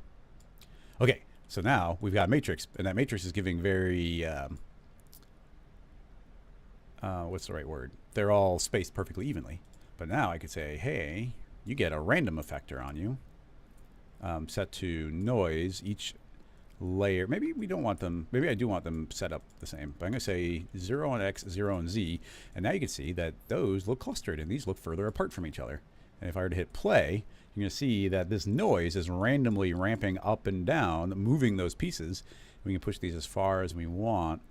[SPEAKER 1] Okay, so now we've got a matrix, and that matrix is giving very, what's the right word? They're all spaced perfectly evenly. But now I could say, hey, you get a random effector on you. Set to noise, each layer. Maybe we don't want them, maybe I do want them set up the same. But I'm going to say 0 on X, 0 on Z. And now you can see that those look clustered, and these look further apart from each other. And if I were to hit play, you're going to see that this noise is randomly ramping up and down, moving those pieces. We can push these as far as we want.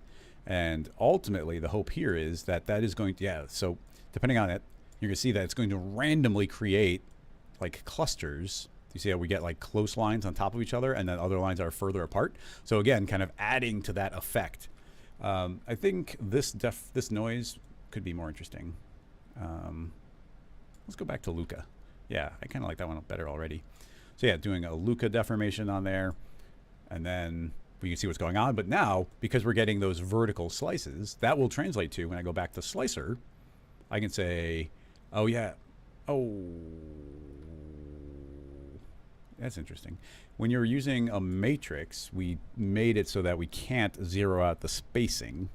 [SPEAKER 1] And ultimately, the hope here is that that is going to, yeah, so depending on it, you're going to see that it's going to randomly create like clusters. You see how we get like close lines on top of each other, and then other lines are further apart. So again, kind of adding to that effect. I think this noise could be more interesting. Let's go back to Luca. Yeah, I kind of like that one better already. So yeah, doing a Luca deformation on there, and then we can see what's going on. But now, because we're getting those vertical slices, that will translate to, when I go back to slicer, I can say, oh yeah, oh, that's interesting. When you're using a matrix, we made it so that we can't zero out the spacing.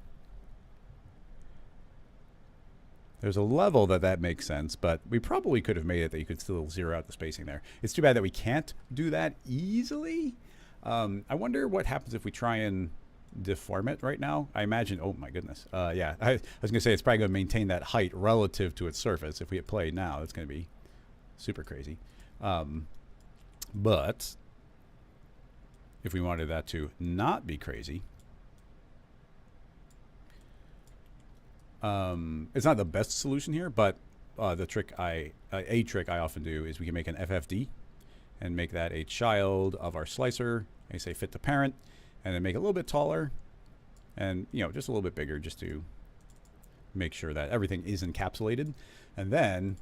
[SPEAKER 1] There's a level that makes sense, but we probably could have made it that you could still zero out the spacing there. It's too bad that we can't do that easily. I wonder what happens if we try and deform it right now. I imagine, oh my goodness. Yeah, I was gonna say it's probably gonna maintain that height relative to its surface. If we hit play now, it's gonna be super crazy. But if we wanted that to not be crazy, it's not the best solution here, but the trick a trick I often do is we can make an FFD and make that a child of our slicer. I say fit to parent, and then make it a little bit taller, and just a little bit bigger, just to make sure that everything is encapsulated. And then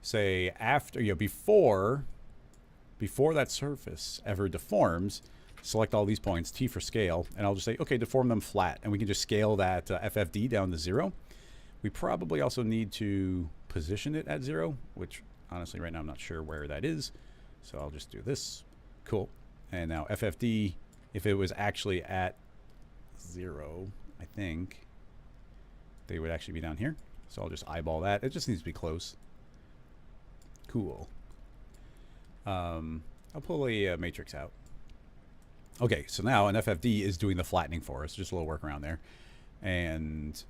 [SPEAKER 1] say after, before that surface ever deforms, select all these points, T for scale, and I'll just say, okay, deform them flat. And we can just scale that FFD down to 0. We probably also need to position it at 0, which honestly right now I'm not sure where that is. So I'll just do this. Cool. And now FFD, if it was actually at 0, I think they would actually be down here. So I'll just eyeball that. It just needs to be close. Cool. I'll pull a matrix out. Okay, so now an FFD is doing the flattening for us. Just a little workaround there. And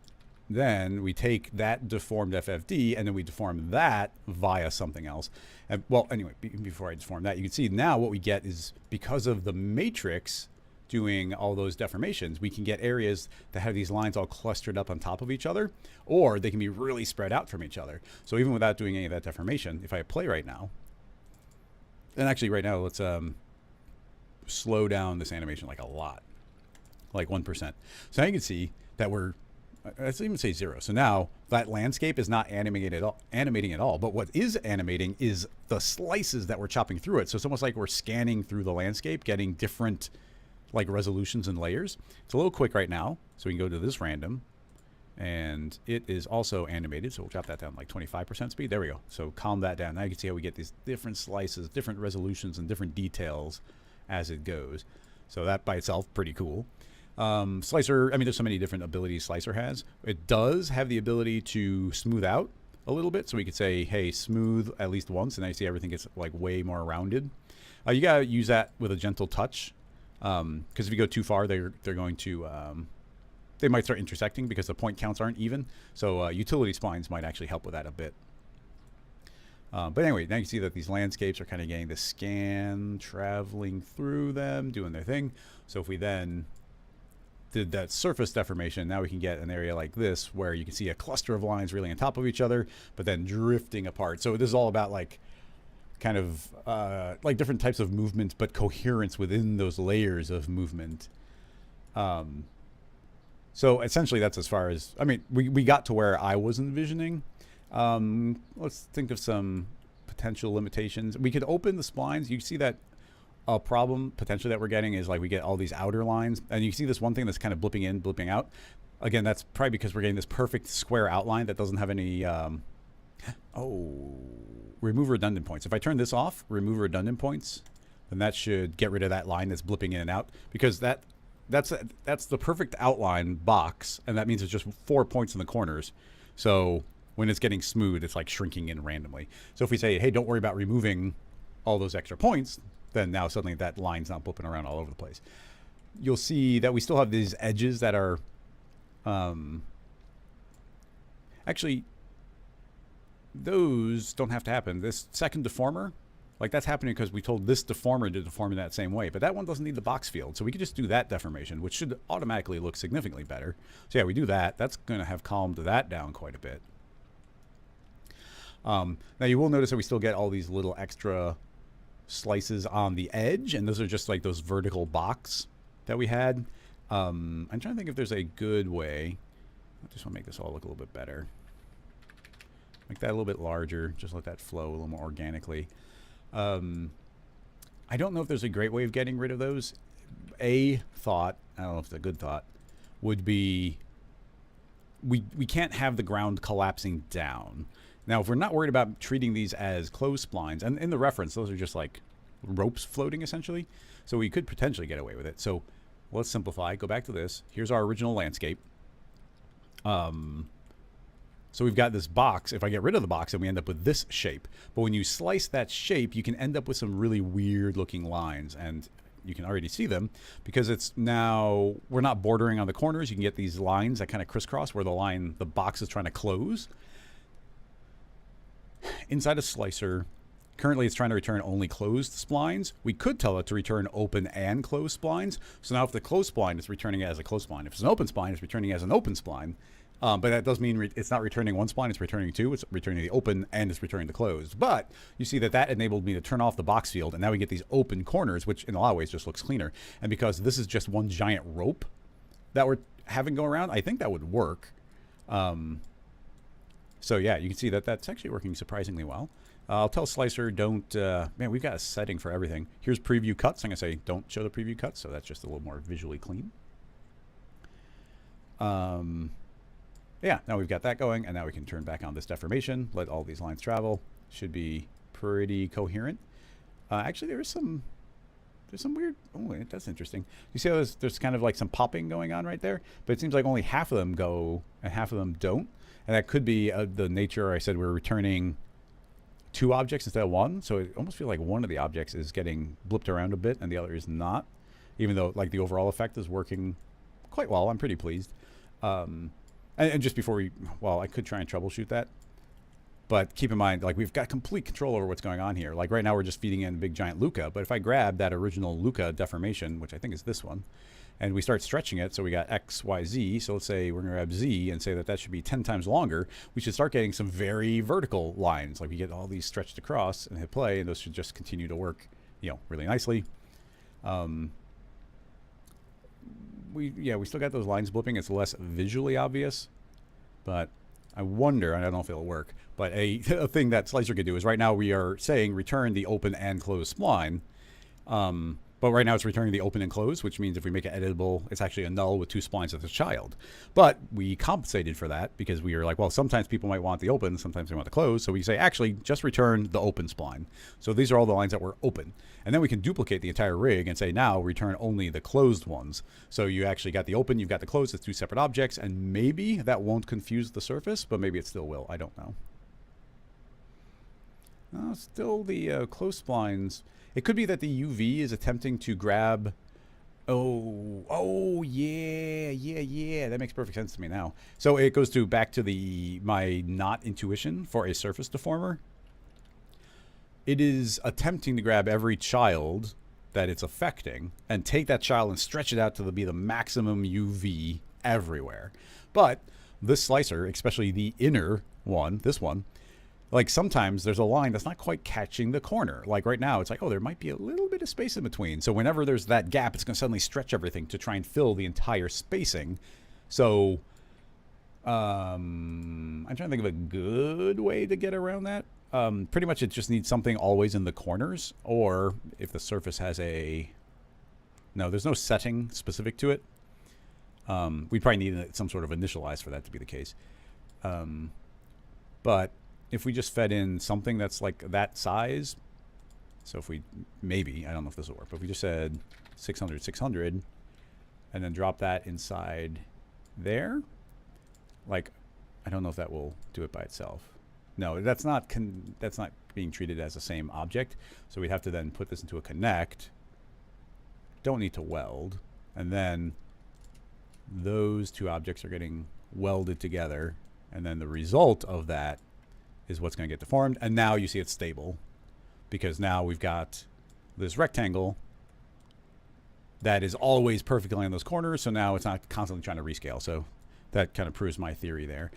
[SPEAKER 1] then we take that deformed FFD and then we deform that via something else. And, well, anyway, before I deform that, you can see now what we get is, because of the matrix doing all those deformations, we can get areas that have these lines all clustered up on top of each other, or they can be really spread out from each other. So even without doing any of that deformation, if I play right now, and actually right now, let's slow down this animation like a lot, like 1%. So now you can see that let's even say 0. So now that landscape is not animating at all. But what is animating is the slices that we're chopping through it. So it's almost like we're scanning through the landscape, getting different like resolutions and layers. It's a little quick right now, so we can go to this random, and it is also animated. So we'll drop that down like 25% speed. There we go. So calm that down. Now you can see how we get these different slices, different resolutions, and different details as it goes. So that by itself, pretty cool. Slicer, I mean, there's so many different abilities Slicer has. It does have the ability to smooth out a little bit. So we could say, hey, smooth at least once, and now you see everything gets like way more rounded. You got to use that with a gentle touch. Because if you go too far, they're going to, they might start intersecting because the point counts aren't even. So utility splines might actually help with that a bit. But anyway, now you see that these landscapes are kind of getting the scan, traveling through them, doing their thing. So if we then did that surface deformation, now we can get an area like this where you can see a cluster of lines really on top of each other, but then drifting apart. So this is all about like kind of like different types of movement, but coherence within those layers of movement. So essentially that's as far as, I mean, we got to where I was envisioning. Let's think of some potential limitations. We could open the splines. You see that a problem potentially that we're getting is like we get all these outer lines, and you see this one thing that's kind of blipping in, blipping out. Again, that's probably because we're getting this perfect square outline that doesn't have any remove redundant points. If I turn this off, remove redundant points, then that should get rid of that line that's blipping in and out, because that's the perfect outline box, and that means it's just 4 points in the corners. So when it's getting smooth, it's like shrinking in randomly. So if we say, hey, don't worry about removing all those extra points, then now suddenly that line's not blipping around all over the place. You'll see that we still have these edges that are actually, those don't have to happen. This second deformer, like that's happening because we told this deformer to deform in that same way, but that one doesn't need the box field. So we could just do that deformation, which should automatically look significantly better. So yeah, we do that. That's going to have calmed that down quite a bit. Now you will notice that we still get all these little extra slices on the edge, and those are just like those vertical box that we had. I'm trying to think if there's a good way. I just want to make this all look a little bit better. Make that a little bit larger. Just let that flow a little more organically. I don't know if there's a great way of getting rid of those. A thought, I don't know if it's a good thought, would be we can't have the ground collapsing down. Now, if we're not worried about treating these as closed splines, and in the reference, those are just like ropes floating essentially. So we could potentially get away with it. So let's simplify. Go back to this. Here's our original landscape. So we've got this box. If I get rid of the box, then we end up with this shape. But when you slice that shape, you can end up with some really weird looking lines. And you can already see them because it's now, we're not bordering on the corners. You can get these lines that kind of crisscross where the box is trying to close. Inside a slicer, currently it's trying to return only closed splines. We could tell it to return open and closed splines. So now if the closed spline is returning as a closed spline, if it's an open spline, it's returning as an open spline. But that does mean it's not returning one spline, it's returning two. It's returning the open and it's returning the closed. But you see that enabled me to turn off the box field, and now we get these open corners, which in a lot of ways just looks cleaner. And because this is just one giant rope that we're having go around, I think that would work. So yeah, you can see that that's actually working surprisingly well. I'll tell Slicer don't, man, we've got a setting for everything. Here's preview cuts. I'm going to say don't show the preview cuts, so that's just a little more visually clean. Yeah, now we've got that going, and now we can turn back on this deformation, let all these lines travel. Should be pretty coherent. Actually, there's some weird, oh, that's interesting. You see how there's kind of like some popping going on right there, but it seems like only half of them go and half of them don't. And that could be the nature. I said we're returning 2 objects instead of 1, so it almost feels like one of the objects is getting blipped around a bit and the other is not, even though like the overall effect is working quite well. I'm pretty pleased. And just before I could try and troubleshoot that, but keep in mind, like, we've got complete control over what's going on here. Like right now we're just feeding in big giant Luca, but if I grab that original Luca deformation, which I think is this one, and we start stretching it, so we got X, Y, Z, so let's say we're going to grab Z and say that should be 10 times longer, we should start getting some very vertical lines. Like we get all these stretched across and hit play, and those should just continue to work, really nicely. We still got those lines blipping. It's less visually obvious, but I wonder, and I don't know if it'll work, but a thing that Slicer could do is right now we are saying return the open and closed spline. But right now it's returning the open and closed, which means if we make it editable, it's actually a null with 2 splines as a child. But we compensated for that because we are like, well, sometimes people might want the open, sometimes they want the closed. So we say, actually, just return the open spline. So these are all the lines that were open. And then we can duplicate the entire rig and say, now return only the closed ones. So you actually got the open, you've got the closed, it's 2 separate objects. And maybe that won't confuse the surface, but maybe it still will. I don't know. Still the closed splines. It could be that the UV is attempting to grab. Oh, yeah. That makes perfect sense to me now. So it goes back to my not intuition for a surface deformer. It is attempting to grab every child that it's affecting and take that child and stretch it out to be the maximum UV everywhere. But this slicer, especially the inner one, this one, like sometimes there's a line that's not quite catching the corner. Like right now, it's like, oh, there might be a little bit of space in between. So whenever there's that gap, it's going to suddenly stretch everything to try and fill the entire spacing. So I'm trying to think of a good way to get around that. Pretty much it just needs something always in the corners, or if the surface has there's no setting specific to it. We'd probably need some sort of initialize for that to be the case. But if we just fed in something that's like that size, so if we, maybe, I don't know if this will work, but if we just said 600, 600, and then drop that inside there, like, I don't know if that will do it by itself. No, that's not being treated as the same object. So we'd have to then put this into a connect. Don't need to weld. And then those 2 objects are getting welded together. And then the result of that is what's going to get deformed. And now you see it's stable because now we've got this rectangle that is always perfectly on those corners. So now it's not constantly trying to rescale. So that kind of proves my theory there.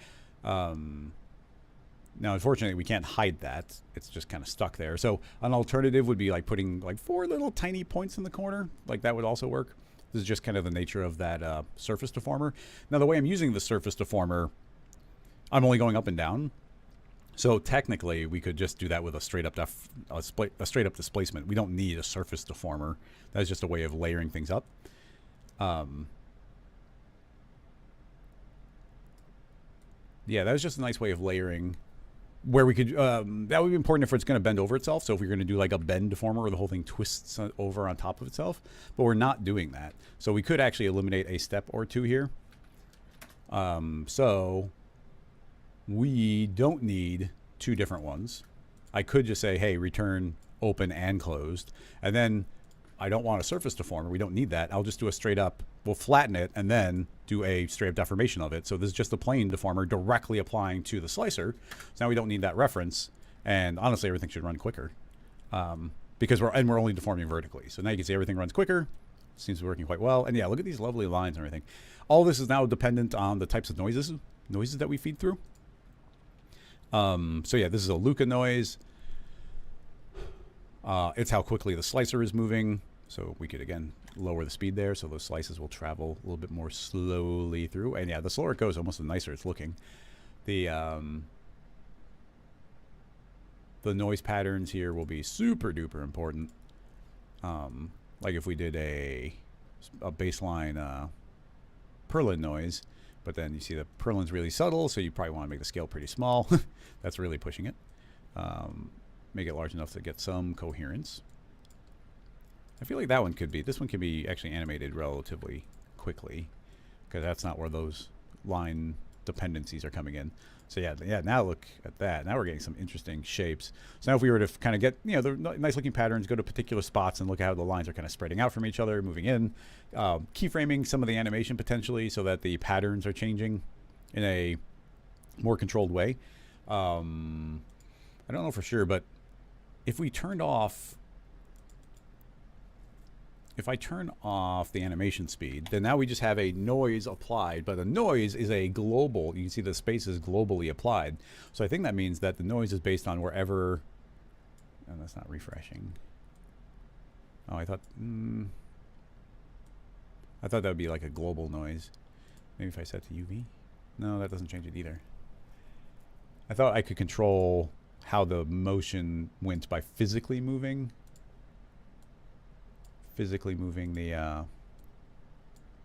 [SPEAKER 1] Now, unfortunately, we can't hide that. It's just kind of stuck there. So an alternative would be like putting like 4 little tiny points in the corner. Like that would also work. This is just kind of the nature of that surface deformer. Now, the way I'm using the surface deformer, I'm only going up and down. So technically, we could just do that with a straight up displacement. We don't need a surface deformer. That's just a way of layering things up. Yeah, that was just a nice way of layering. Where we could, that would be important if it's going to bend over itself. So if you're going to do like a bend deformer where the whole thing twists over on top of itself, but we're not doing that. So we could actually eliminate a step or 2 here. So we don't need 2 different ones. I could just say, hey, return open and closed. And then I don't want a surface deformer. We don't need that. I'll just do a straight up, we'll flatten it and then do a straight up deformation of it. So this is just a plain deformer directly applying to the slicer. So now we don't need that reference. And honestly, everything should run quicker because we're only deforming vertically. So now you can see everything runs quicker. Seems to be working quite well. And yeah, look at these lovely lines and everything. All this is now dependent on the types of noises that we feed through. So yeah, this is a Luca noise. It's how quickly the slicer is moving. So we could, again, lower the speed there. So those slices will travel a little bit more slowly through. And yeah, the slower it goes, almost the nicer it's looking. The the noise patterns here will be super duper important. Like if we did a baseline purlin noise, but then you see the purlin's really subtle, so you probably want to make the scale pretty small. That's really pushing it. Make it large enough to get some coherence. I feel like that one could be, this one could be actually animated relatively quickly, because that's not where those line dependencies are coming in. So yeah, now look at that. Now we're getting some interesting shapes. So now if we were to kind of get, you know, the nice looking patterns, go to particular spots and look at how the lines are kind of spreading out from each other, moving in, keyframing some of the animation potentially so that the patterns are changing in a more controlled way. I don't know for sure, but if we turned off, if I turn off the animation speed, then now we just have a noise applied, but the noise is a global, you can see the space is globally applied. So I think that means that the noise is based on wherever, and that's not refreshing. Oh, I thought that would be like a global noise. Maybe if I set to UV? No, that doesn't change it either. I thought I could control how the motion went by physically moving the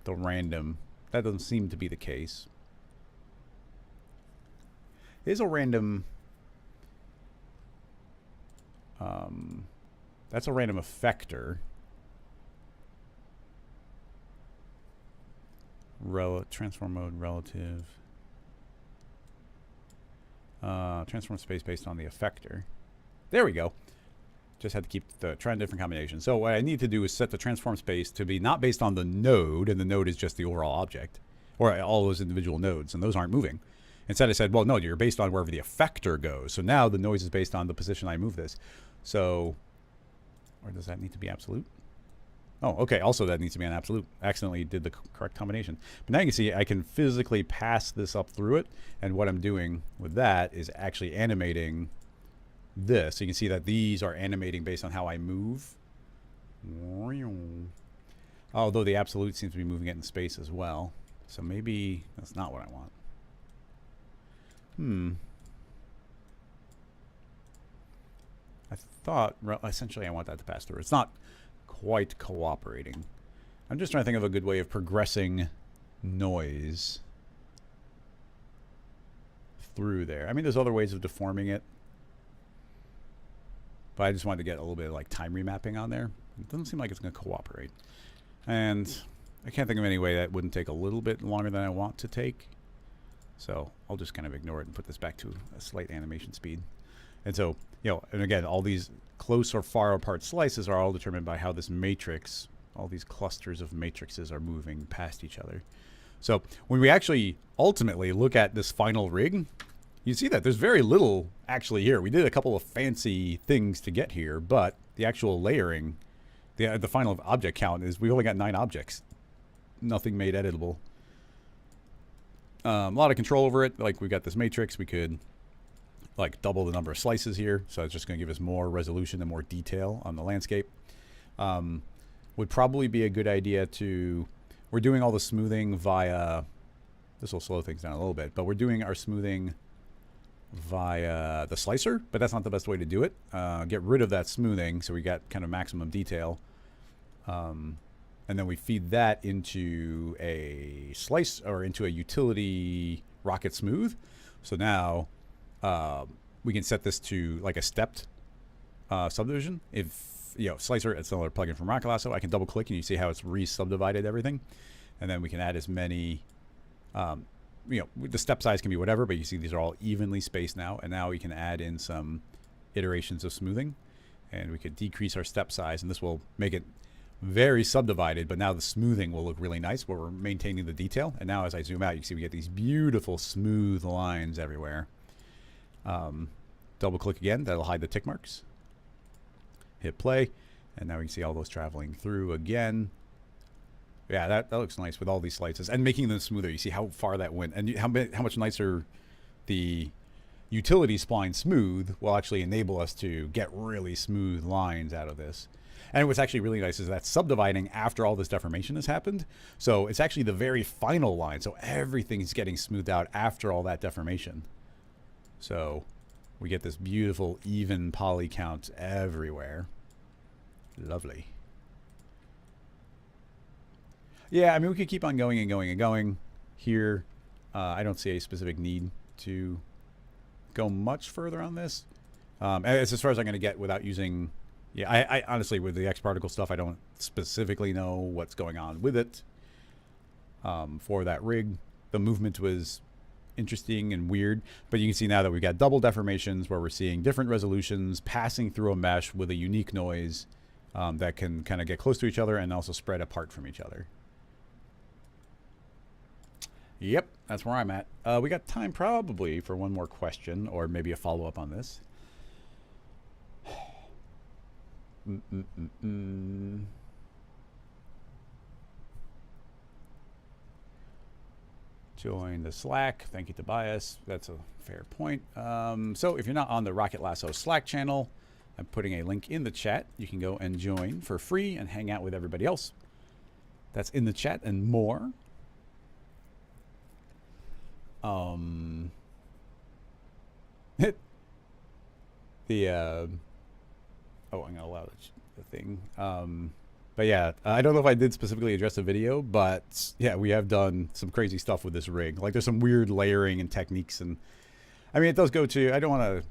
[SPEAKER 1] random. That doesn't seem to be the case. It is a random, that's a random effector. Transform mode relative. Transform space based on the effector. There we go. Just had to keep trying different combinations. So what I need to do is set the transform space to be not based on the node, and the node is just the overall object, or all those individual nodes, and those aren't moving. Instead I said, well, no, you're based on wherever the effector goes. So now the noise is based on the position I move this. So, or does that need to be absolute? Oh, okay, also that needs to be an absolute. Accidentally did the correct combination. But now you can see I can physically pass this up through it, and what I'm doing with that is actually animating this. So you can see that these are animating based on how I move. Although the absolute seems to be moving it in space as well. So maybe that's not what I want. I thought essentially I want that to pass through. It's not quite cooperating. I'm just trying to think of a good way of progressing noise through there. I mean, there's other ways of deforming it, but I just wanted to get a little bit of like time remapping on there. It doesn't seem like it's going to cooperate. And I can't think of any way that wouldn't take a little bit longer than I want to take. So I'll just kind of ignore it and put this back to a slight animation speed. And so, you know, and again, all these close or far apart slices are all determined by how this matrix, all these clusters of matrices are moving past each other. So when we actually ultimately look at this final rig, you see that there's very little actually here. We did a couple of fancy things to get here, but the actual layering, the final object count is we only got 9 objects. Nothing made editable. A lot of control over it. Like we got this matrix, we could like double the number of slices here. So it's just going to give us more resolution and more detail on the landscape. Would probably be a good idea to, we're doing all the smoothing via, this will slow things down a little bit, but we're doing our smoothing via the slicer, but that's not the best way to do it. Get rid of that smoothing so we got kind of maximum detail. And then we feed that into a slice or into a utility rocket smooth. So now we can set this to like a stepped subdivision. If, you know, slicer, it's another plugin from Rocket Lasso. I can double click and you see how it's re-subdivided everything. And then we can add as many, you know, the step size can be whatever, but you see these are all evenly spaced now. And now we can add in some iterations of smoothing. And we could decrease our step size, and this will make it very subdivided, but now the smoothing will look really nice where we're maintaining the detail. And now as I zoom out, you can see we get these beautiful smooth lines everywhere. Double click again, that'll hide the tick marks. Hit play, and now we can see all those traveling through again. Yeah, that looks nice with all these slices and making them smoother. You see how far that went, and how much nicer the utility spline smooth will actually enable us to get really smooth lines out of this. And what's actually really nice is that subdividing after all this deformation has happened. So it's actually the very final line. So everything's getting smoothed out after all that deformation. So we get this beautiful even poly count everywhere. Lovely. Yeah, I mean, we could keep on going and going and going. Here, I don't see a specific need to go much further on this. As far as I'm going to get without using... Yeah, I honestly, with the X particle stuff, I don't specifically know what's going on with it. For that rig, the movement was interesting and weird, but you can see now that we've got double deformations where we're seeing different resolutions passing through a mesh with a unique noise that can kind of get close to each other and also spread apart from each other. Yep, that's where I'm at. We got time probably for one more question or maybe a follow-up on this. Join the Slack. Thank you, Tobias. That's a fair point. So if you're not on the Rocket Lasso Slack channel, I'm putting a link in the chat. You can go and join for free and hang out with everybody else. That's in the chat and more. Oh, I'm gonna allow the thing. But yeah, I don't know if I did specifically address the video, but yeah, we have done some crazy stuff with this rig. Like there's some weird layering and techniques, and I mean it does go to, I don't want to,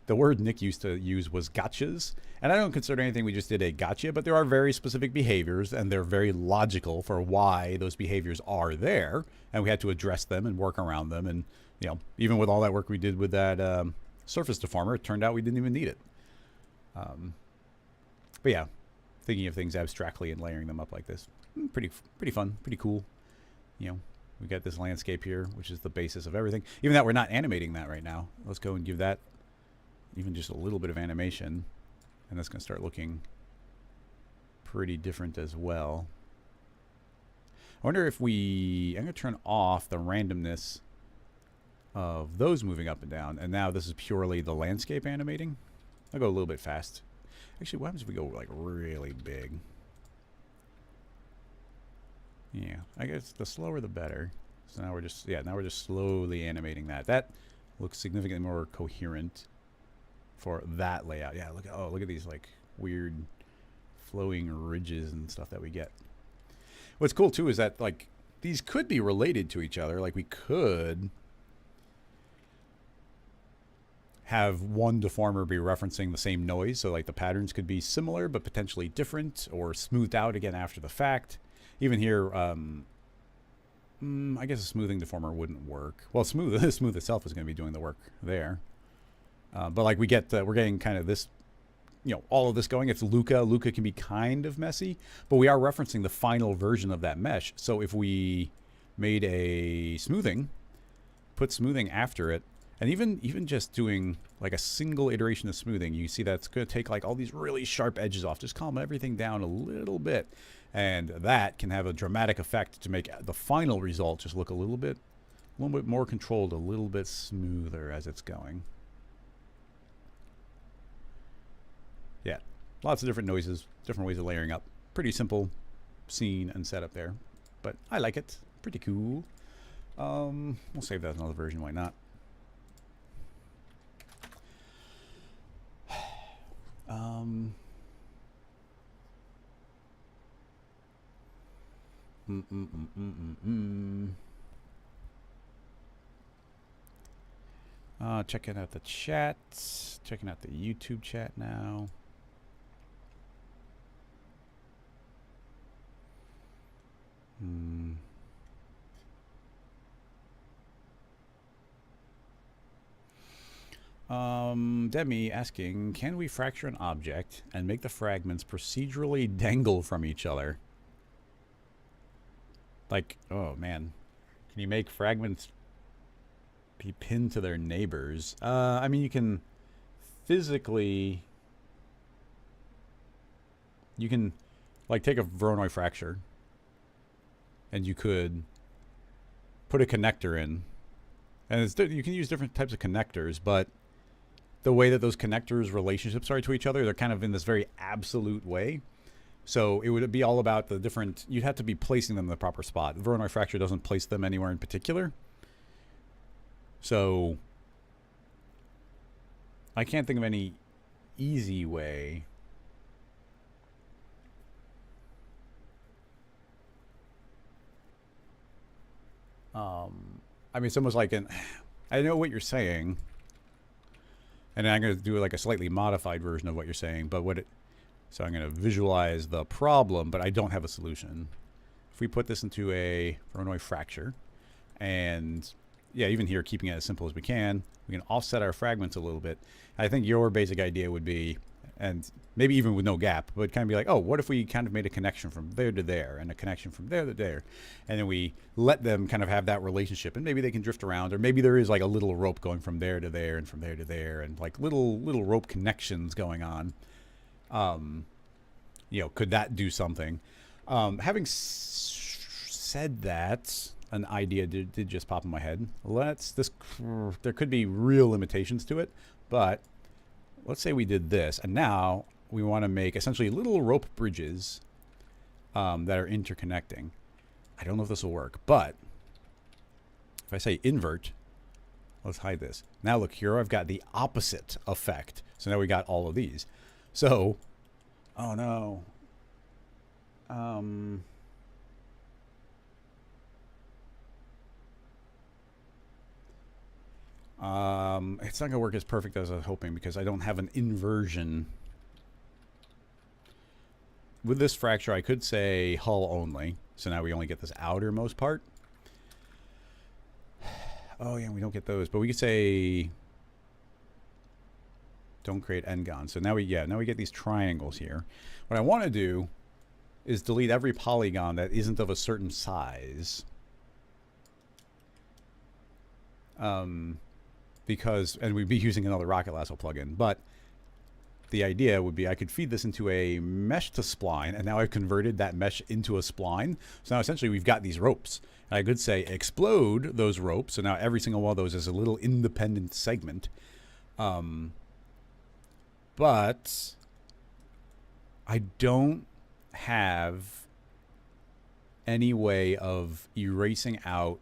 [SPEAKER 1] the word Nick used to use was gotchas, and I don't consider anything we just did a gotcha, but there are very specific behaviors and they're very logical for why those behaviors are there, and we had to address them and work around them. And you know, even with all that work we did with that surface deformer, it turned out we didn't even need it. But yeah, thinking of things abstractly and layering them up like this, pretty fun, pretty cool. You know, we got this landscape here, which is the basis of everything. Even that we're not animating that right now. Let's go and give that even just a little bit of animation, and that's going to start looking pretty different as well. I wonder if I'm going to turn off the randomness of those moving up and down, and now this is purely the landscape animating. I'll go a little bit fast. Actually, what happens if we go like really big? Yeah, I guess the slower the better. So now we're just, yeah, now we're just slowly animating that. That looks significantly more coherent for that layout. Yeah, look at, oh, look at these like weird flowing ridges and stuff that we get. What's cool too is that like these could be related to each other. Like we could have one deformer be referencing the same noise, so like the patterns could be similar but potentially different or smoothed out again after the fact. Even here, I guess a smoothing deformer wouldn't work. Well, smooth itself is going to be doing the work there. But like we get, we're getting kind of this, you know, all of this going. It's Luca. Luca can be kind of messy, but we are referencing the final version of that mesh. So if we made a smoothing, put smoothing after it, and even just doing like a single iteration of smoothing, you see that's going to take like all these really sharp edges off. Just calm everything down a little bit. And that can have a dramatic effect to make the final result just look a little bit more controlled, a little bit smoother as it's going. Yeah, lots of different noises, different ways of layering up. Pretty simple scene and setup there, but I like it. Pretty cool. We'll save that as another version. Why not? Checking out the chat. Checking out the YouTube chat now. Demi asking, can we fracture an object and make the fragments procedurally dangle from each other? Like, oh man, can you make fragments be pinned to their neighbors? I mean, you can physically, you can like take a Voronoi fracture and you could put a connector in, and it's, you can use different types of connectors, but the way that those connectors relationships are to each other, they're kind of in this very absolute way. So it would be all about the different, you'd have to be placing them in the proper spot. The Voronoi fracture doesn't place them anywhere in particular. So I can't think of any easy way. I mean, it's almost like I know what you're saying, and I'm going to do like a slightly modified version of what you're saying, but so I'm going to visualize the problem, but I don't have a solution. If we put this into a Voronoi fracture, and yeah, even here, keeping it as simple as we can offset our fragments a little bit. I think your basic idea would be, and maybe even with no gap, but kind of be like, oh, what if we kind of made a connection from there to there and a connection from there to there, and then we let them kind of have that relationship, and maybe they can drift around, or maybe there is like a little rope going from there to there and from there to there, and like little rope connections going on. Could that do something? Having said that, an idea did just pop in my head. There could be real limitations to it, but let's say we did this, and now we want to make essentially little rope bridges that are interconnecting. I don't know if this will work, but if I say invert, let's hide this. Now look here, I've got the opposite effect. So now we got all of these. So, oh no. It's not going to work as perfect as I was hoping because I don't have an inversion. With this fracture, I could say hull only. So now we only get this outermost part. Oh, yeah, we don't get those. But we could say don't create n-gon. So now we get these triangles here. What I want to do is delete every polygon that isn't of a certain size. And we'd be using another Rocket Lasso plugin, but the idea would be I could feed this into a mesh to spline, and now I've converted that mesh into a spline. So now essentially we've got these ropes. And I could say explode those ropes, so now every single one of those is a little independent segment. But I don't have any way of erasing out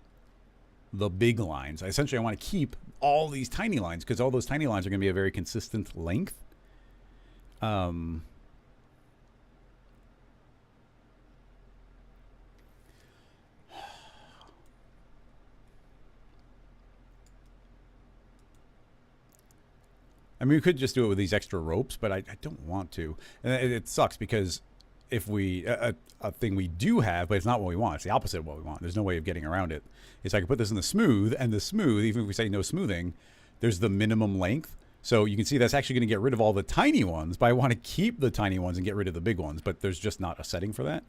[SPEAKER 1] the big lines. Essentially, I want to keep all these tiny lines because all those tiny lines are going to be a very consistent length. I mean, we could just do it with these extra ropes, but I don't want to. And it sucks because if we a thing we do have, but it's not what we want. It's the opposite of what we want. There's no way of getting around it. Is I can put this in the smooth, and the smooth, even if we say no smoothing, there's the minimum length. So you can see that's actually going to get rid of all the tiny ones, but I want to keep the tiny ones and get rid of the big ones. But there's just not a setting for that.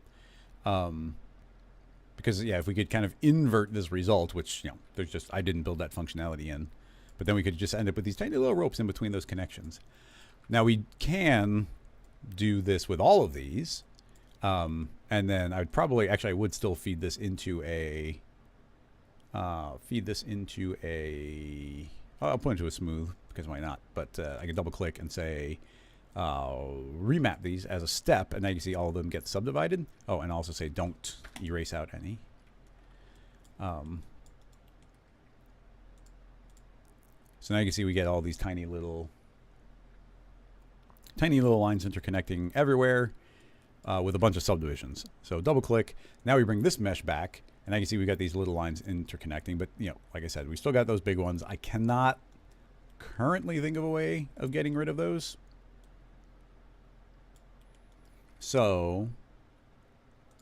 [SPEAKER 1] Because yeah, if we could kind of invert this result, which there's just I didn't build that functionality in, but then we could just end up with these tiny little ropes in between those connections. Now we can do this with all of these. And then I would still feed this into a, I'll put into a smooth because why not? But I can double click and say, remap these as a step. And now you can see all of them get subdivided. Oh, and also say don't erase out any. So now you can see we get all these tiny little lines interconnecting everywhere. With a bunch of subdivisions. So double click. Now we bring this mesh back, and now you can see we got these little lines interconnecting. But like I said, we still got those big ones. I cannot currently think of a way of getting rid of those. So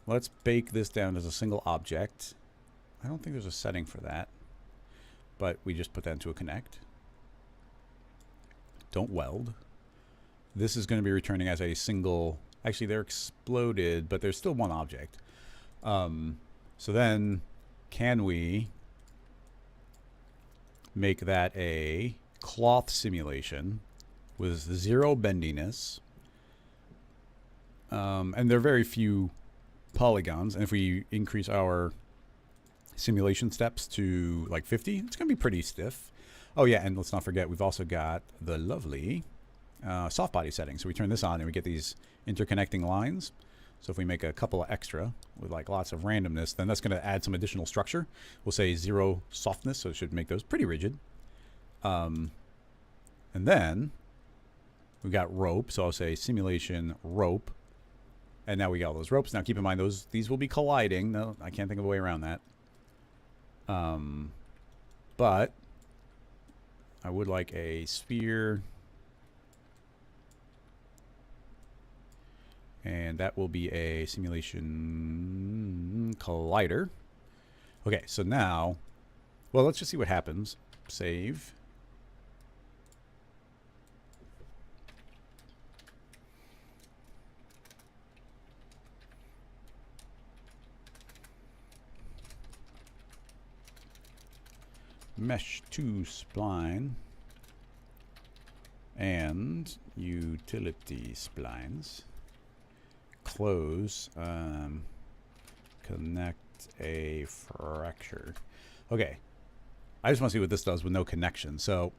[SPEAKER 1] let's bake this down as a single object. I don't think there's a setting for that, but we just put that into a connect. Don't weld. This is going to be returning as a single. Actually, they're exploded, but there's still one object. So then, can we make that a cloth simulation with 0 bendiness? And there are very few polygons. And if we increase our simulation steps to like 50, it's going to be pretty stiff. Oh yeah, and let's not forget, we've also got the lovely soft body setting. So we turn this on and we get these interconnecting lines. So if we make a couple of extra with like lots of randomness, then that's going to add some additional structure. We'll say 0 softness, so it should make those pretty rigid. And And then we got rope. So I'll say simulation rope. And now we got all those ropes. Now keep in mind, these will be colliding. No, I can't think of a way around that. But I would like a sphere. And that will be a simulation collider. Okay, so now, well, let's just see what happens. Save. Mesh to spline. And utility splines. Close. Connect a fracture. Okay. I just want to see what this does with no connection. So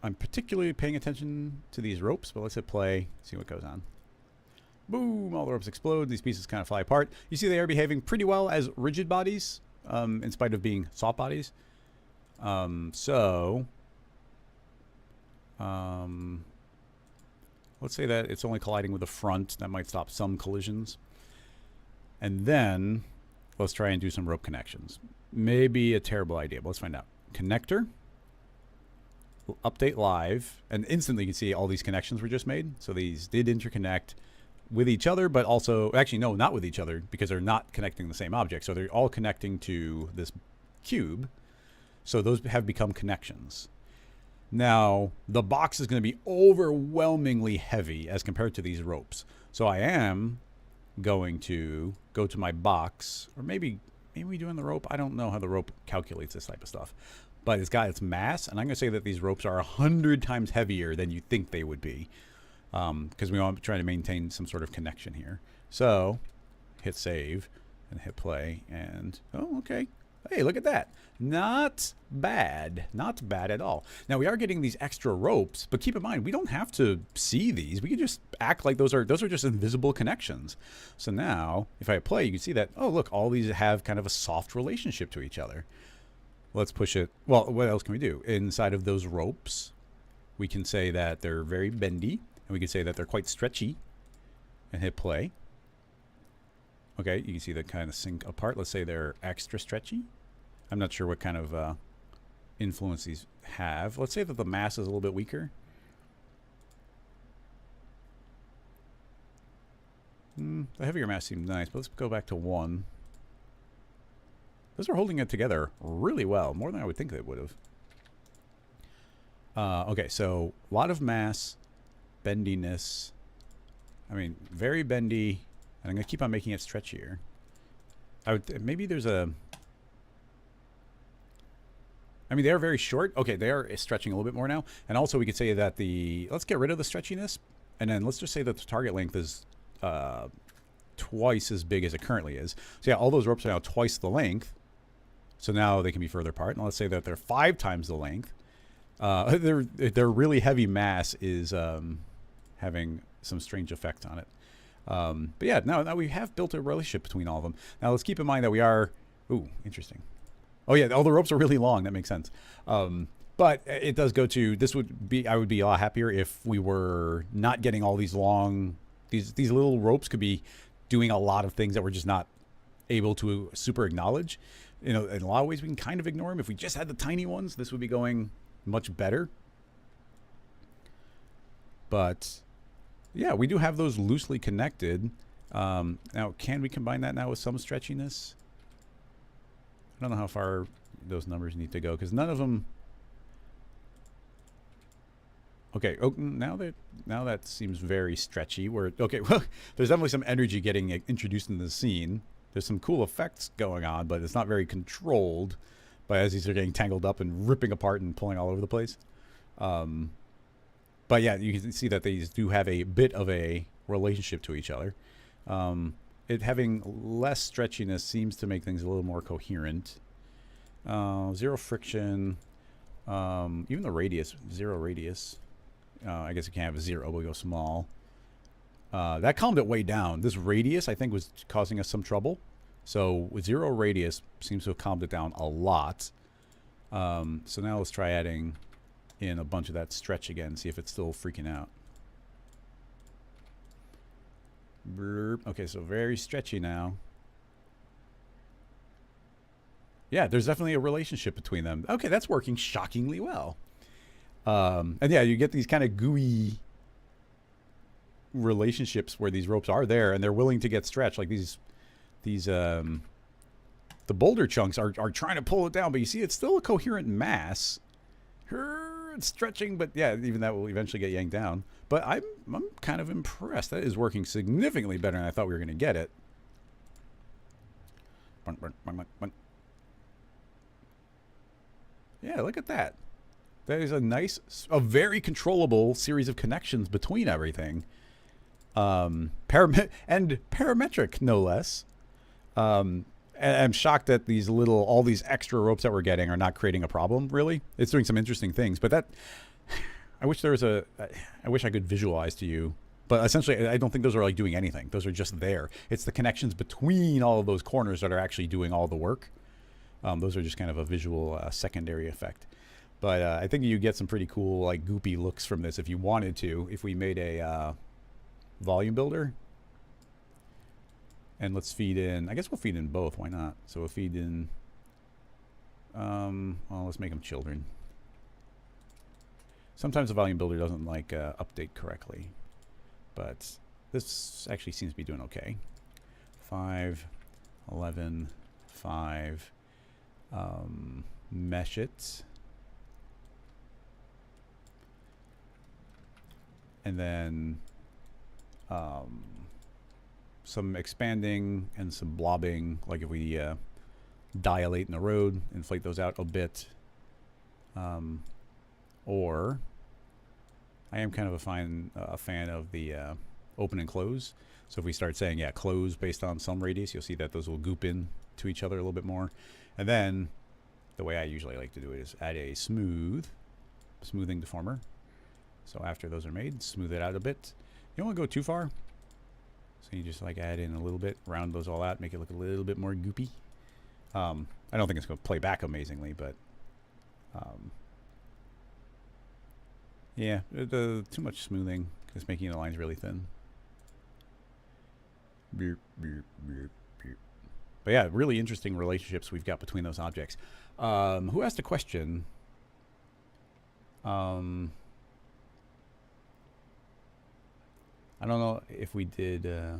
[SPEAKER 1] I'm particularly paying attention to these ropes, but let's hit play, see what goes on. Boom, all the ropes explode. These pieces kind of fly apart. You see they are behaving pretty well as rigid bodies, in spite of being soft bodies. Let's say that it's only colliding with the front. That might stop some collisions. And then let's try and do some rope connections. Maybe a terrible idea, but let's find out. Connector. We'll update live. And instantly you can see all these connections were just made. So these did interconnect with each other, but also, actually no, not with each other, because they're not connecting the same object. So they're all connecting to this cube. So those have become connections. Now, the box is going to be overwhelmingly heavy as compared to these ropes. So I am going to go to my box, or maybe doing the rope. I don't know how the rope calculates this type of stuff. But it's got its mass, and I'm going to say that these ropes are 100 times heavier than you think they would be. Because we want to try to maintain some sort of connection here. So, hit save, and hit play, and, oh, okay. Hey, look at that. Not bad. Not bad at all. Now, we are getting these extra ropes, but keep in mind, we don't have to see these. We can just act like those are just invisible connections. So now, if I play, you can see that, oh, look, all these have kind of a soft relationship to each other. Let's push it. Well, what else can we do? Inside of those ropes, we can say that they're very bendy, and we can say that they're quite stretchy, and hit play. Okay, you can see that kind of sync apart. Let's say they're extra stretchy. I'm not sure what kind of influence these have. Let's say that the mass is a little bit weaker. The heavier mass seems nice, but let's go back to 1. Those are holding it together really well, more than I would think they would have. Okay, so a lot of mass, bendiness. I mean, very bendy. And I'm going to keep on making it stretchier. Maybe there's a... I mean, they are very short. Okay, they are stretching a little bit more now. And also we could say that let's get rid of the stretchiness. And then let's just say that the target length is twice as big as it currently is. So yeah, all those ropes are now twice the length. So now they can be further apart. And let's say that they're 5 times the length. Their really heavy mass is having some strange effect on it. But yeah, now we have built a relationship between all of them. Now let's keep in mind that we are... Ooh, interesting. Oh yeah, all the ropes are really long. That makes sense. But it does go to... I would be a lot happier if we were not getting all these long... These little ropes could be doing a lot of things that we're just not able to super acknowledge. You know, in a lot of ways we can kind of ignore them. If we just had the tiny ones, this would be going much better. But... yeah, we do have those loosely connected. Now, can we combine that now with some stretchiness? I don't know how far those numbers need to go, because none of them... Okay, oh, now that seems very stretchy. Okay, well, there's definitely some energy getting introduced into the scene. There's some cool effects going on, but it's not very controlled. But as these are getting tangled up and ripping apart and pulling all over the place. But yeah, you can see that these do have a bit of a relationship to each other. It having less stretchiness seems to make things a little more coherent. 0 friction. Even the radius, 0 radius. I guess you can't have a 0, but we go small. That calmed it way down. This radius, I think, was causing us some trouble. So with 0 radius, seems to have calmed it down a lot. So now let's try adding in a bunch of that stretch again, see if it's still freaking out. Burp. Okay, so very stretchy now. Yeah, there's definitely a relationship between them. Okay, that's working shockingly well. And yeah, you get these kind of gooey relationships where these ropes are there and they're willing to get stretched. Like these the boulder chunks are trying to pull it down, but you see it's still a coherent mass. It's stretching, but yeah, even that will eventually get yanked down. But I'm kind of impressed. That is working significantly better than I thought we were going to get it. Yeah, look at that. That is a very controllable series of connections between everything. And parametric, no less. And I'm shocked that all these extra ropes that we're getting are not creating a problem, really. It's doing some interesting things, but I wish I wish I could visualize to you, but essentially I don't think those are like doing anything. Those are just there. It's the connections between all of those corners that are actually doing all the work. Those are just kind of a visual secondary effect. But I think you get some pretty cool, like, goopy looks from this if you wanted to. If we made a volume builder. And let's feed in, I guess we'll feed in both. Why not? So we'll feed in, well, let's make them children. Sometimes the volume builder doesn't, like, update correctly. But this actually seems to be doing okay. 5, 11, 5. Mesh it. And then some expanding and some blobbing, like if we dilate in the road, inflate those out a bit. Or I am kind of a fan of the open and close. So if we start saying, yeah, close based on some radius, you'll see that those will goop in to each other a little bit more. And then the way I usually like to do it is add a smoothing deformer. So after those are made, smooth it out a bit. You don't want to go too far. So you just like add in a little bit, round those all out, make it look a little bit more goopy. I don't think it's going to play back amazingly, but yeah, too much smoothing is making the lines really thin. Beep, beep, beep, beep. But yeah, really interesting relationships we've got between those objects. Who asked a question? I don't know if we did. I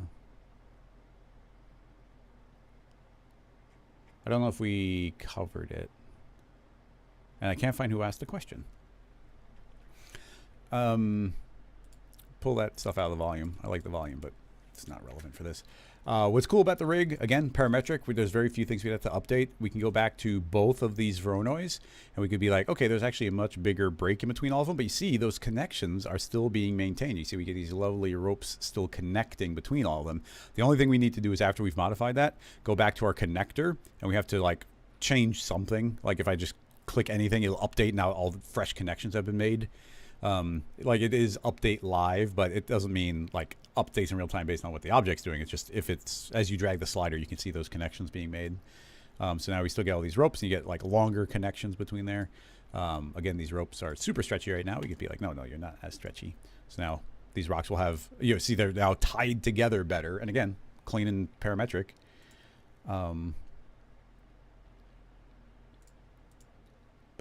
[SPEAKER 1] don't know if we covered it. And I can't find who asked the question. Pull that stuff out of the volume. I like the volume, but it's not relevant for this. What's cool about the rig, again, parametric, there's very few things we'd have to update. We can go back to both of these Voronoi, and we could be like, okay, there's actually a much bigger break in between all of them, but you see those connections are still being maintained. You see we get these lovely ropes still connecting between all of them. The only thing we need to do is after we've modified that, go back to our connector, and we have to like change something. Like if I just click anything, it'll update. Now all the fresh connections have been made. Like it is update live, but it doesn't mean like updates in real time based on what the object's doing. It's just if it's as you drag the slider, you can see those connections being made. So now we still get all these ropes, and you get like longer connections between there. Again, these ropes are super stretchy right now. We could be like, no, you're not as stretchy. So now these rocks will have, you know, see they're now tied together better. And again, clean and parametric. But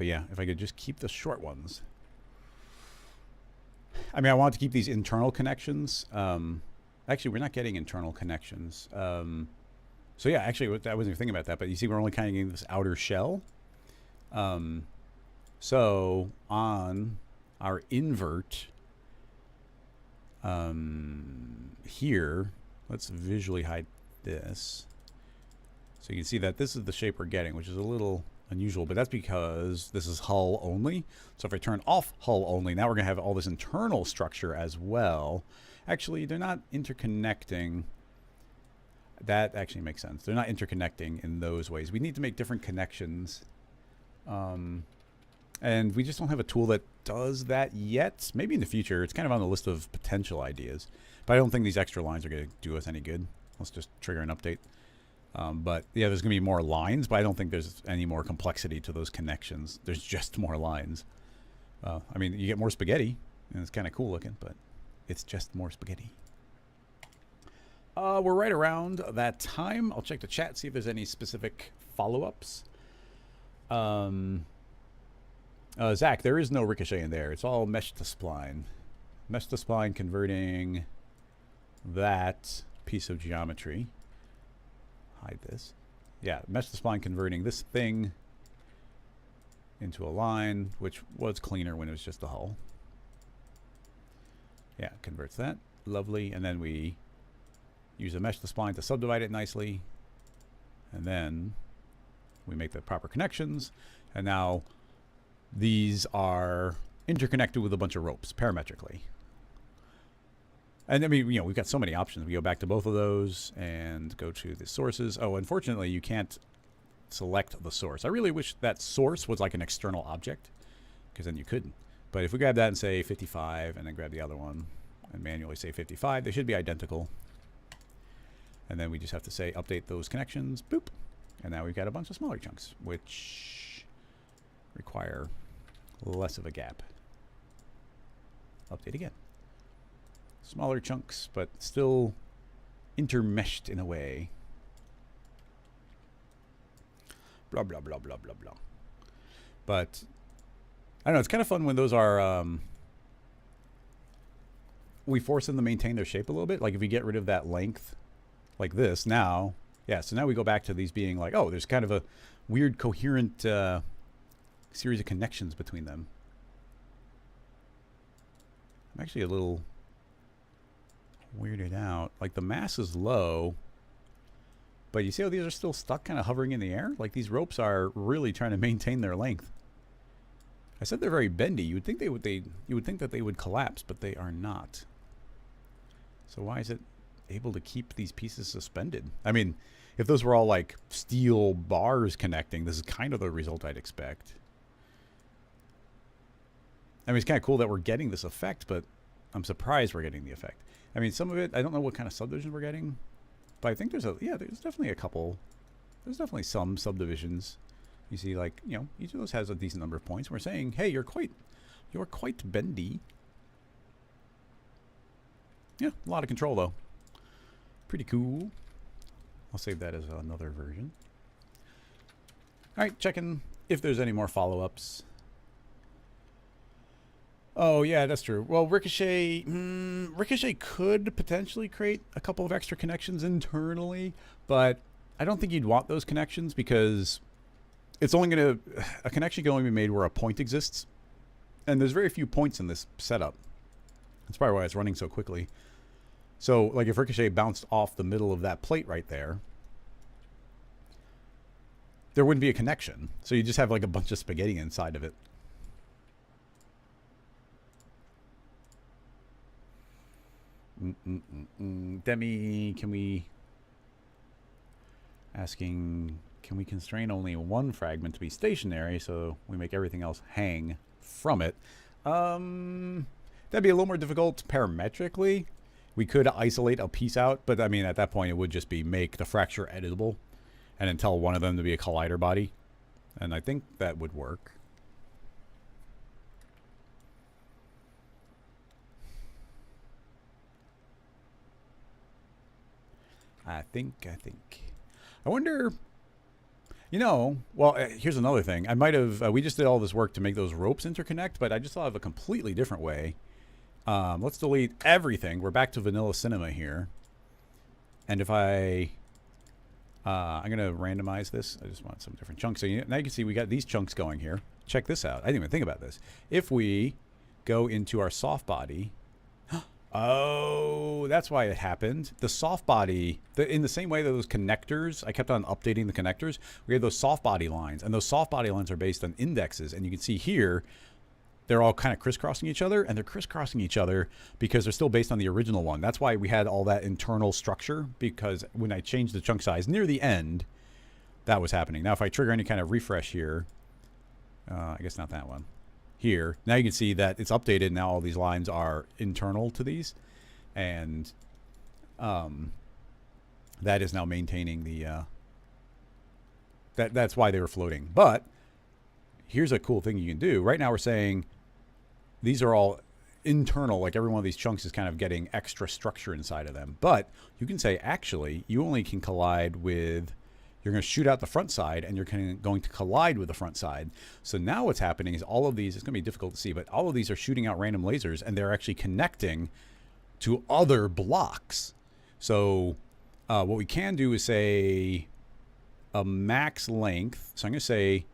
[SPEAKER 1] yeah, if I could just keep the short ones. I mean, I want to keep these internal connections. Actually, we're not getting internal connections. So yeah, actually, I wasn't even thinking about that. But you see, we're only kind of getting this outer shell. So on our invert here, let's visually hide this. So you can see that this is the shape we're getting, which is a little unusual, but that's because this is hull only. So if I turn off hull only, now we're going to have all this internal structure as well. Actually, they're not interconnecting. That actually makes sense. They're not interconnecting in those ways. We need to make different connections. And we just don't have a tool that does that yet. Maybe in the future. It's kind of on the list of potential ideas. But I don't think these extra lines are going to do us any good. Let's just trigger an update. But yeah, there's going to be more lines, but I don't think there's any more complexity to those connections. There's just more lines. I mean, you get more spaghetti, and it's kind of cool looking, but it's just more spaghetti. We're right around that time. I'll check the chat, see if there's any specific follow-ups. Zach, there is no ricochet in there. It's all mesh to spline. Mesh to spline converting that piece of geometry. Hide this. Yeah, mesh to spline converting this thing into a line, which was cleaner when it was just the hull. Yeah, converts that. Lovely. And then we use a mesh to spline to subdivide it nicely. And then we make the proper connections. And now these are interconnected with a bunch of ropes parametrically. And I mean, you know, we've got so many options. We go back to both of those and go to the sources. Oh, unfortunately, you can't select the source. I really wish that source was like an external object, because then you couldn't. But if we grab that and say 55 and then grab the other one and manually say 55, they should be identical. And then we just have to say update those connections. Boop. And now we've got a bunch of smaller chunks, which require less of a gap. Update again. Smaller chunks, but still intermeshed in a way. Blah, blah, blah, blah, blah, blah. But I don't know, it's kind of fun when those are, we force them to maintain their shape a little bit. Like if we get rid of that length like this now, yeah, so now we go back to these being like, oh, there's kind of a weird coherent series of connections between them. I'm actually a little weirded out. Like the mass is low, but you see how these are still stuck kind of hovering in the air? Like these ropes are really trying to maintain their length. I said they're very bendy. You would think you would think that they would collapse, but they are not. So why is it able to keep these pieces suspended? I mean, if those were all like steel bars connecting, this is kind of the result I'd expect. I mean, it's kind of cool that we're getting this effect, but I'm surprised we're getting the effect. I mean, some of it, I don't know what kind of subdivision we're getting, but I think there's definitely a couple. There's definitely some subdivisions. You see, like, you know, each of those has a decent number of points. We're saying, hey, you're quite bendy. Yeah, a lot of control though. Pretty cool. I'll save that as another version. All right, checking if there's any more follow-ups. Oh, yeah, that's true. Well, Ricochet could potentially create a couple of extra connections internally, but I don't think you'd want those connections because it's only going to... A connection can only be made where a point exists, and there's very few points in this setup. That's probably why it's running so quickly. So, like, if Ricochet bounced off the middle of that plate right there, there wouldn't be a connection. So you just have, like, a bunch of spaghetti inside of it. Demi, can we constrain only one fragment to be stationary so we make everything else hang from it? That'd be a little more difficult parametrically. We could isolate a piece out, but I mean, at that point, it would just be make the fracture editable and then tell one of them to be a collider body. And I think that would work. I think. I wonder, you know, well, here's another thing. I might have, we just did all this work to make those ropes interconnect, but I just thought of a completely different way. Let's delete everything. We're back to vanilla cinema here. And if I'm going to randomize this. I just want some different chunks. So now you can see we got these chunks going here. Check this out. I didn't even think about this. If we go into our soft body, oh, that's why it happened. The soft body, in the same way that those connectors, I kept on updating the connectors, we have those soft body lines, and those soft body lines are based on indexes. And you can see here, they're all kind of crisscrossing each other, and they're crisscrossing each other because they're still based on the original one. That's why we had all that internal structure, because when I changed the chunk size near the end, that was happening. Now, if I trigger any kind of refresh here, I guess not that one. Here, now you can see that it's updated. Now all these lines are internal to these, and that is now maintaining the that's why they were floating. But here's a cool thing you can do. Right now we're saying these are all internal, like every one of these chunks is kind of getting extra structure inside of them. But you can say, actually, you only can collide with, you're going to shoot out the front side and you're going to collide with the front side. So now what's happening is all of these, it's going to be difficult to see, but all of these are shooting out random lasers and they're actually connecting to other blocks. So what we can do is say a max length. So I'm going to say,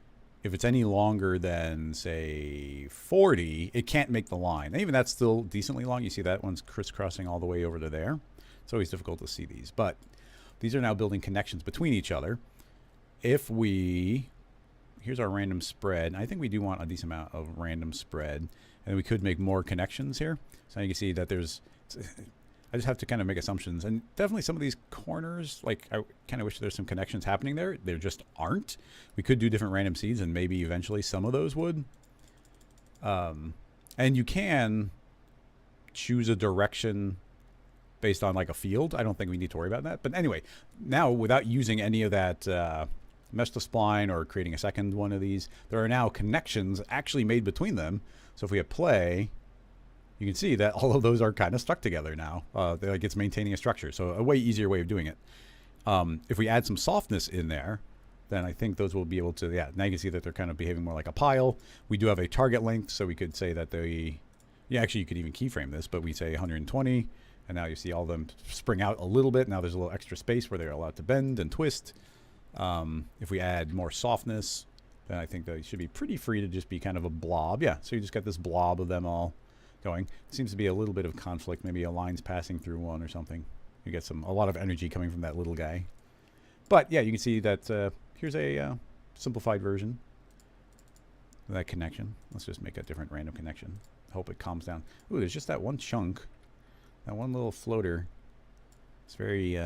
[SPEAKER 1] if it's any longer than, say, 40, it can't make the line. And even that's still decently long. You see that one's crisscrossing all the way over to there. It's always difficult to see these. But these are now building connections between each other. If we... Here's our random spread. I think we do want a decent amount of random spread. And we could make more connections here. So you can see that there's... I just have to kind of make assumptions. And definitely some of these corners, like I kind of wish there's some connections happening there. There just aren't. We could do different random seeds and maybe eventually some of those would. And you can choose a direction based on like a field. I don't think we need to worry about that. But anyway, now without using any of that mesh to spline or creating a second one of these, there are now connections actually made between them. So if we hit play, you can see that all of those are kind of stuck together now. Like it's maintaining a structure. So a way easier way of doing it. If we add some softness in there, then I think those will be able to, yeah, now you can see that they're kind of behaving more like a pile. We do have a target length, so we could say that they, yeah, actually you could even keyframe this, but we say 120, and now you see all of them spring out a little bit. Now there's a little extra space where they're allowed to bend and twist. If we add more softness, then I think they should be pretty free to just be kind of a blob. Yeah, so you just got this blob of them all going. Seems to be a little bit of conflict. Maybe a line's passing through one or something. You get a lot of energy coming from that little guy. But yeah, you can see that here's a simplified version of that connection. Let's just make a different random connection. Hope it calms down. Ooh, there's just that one chunk, that one little floater. It's very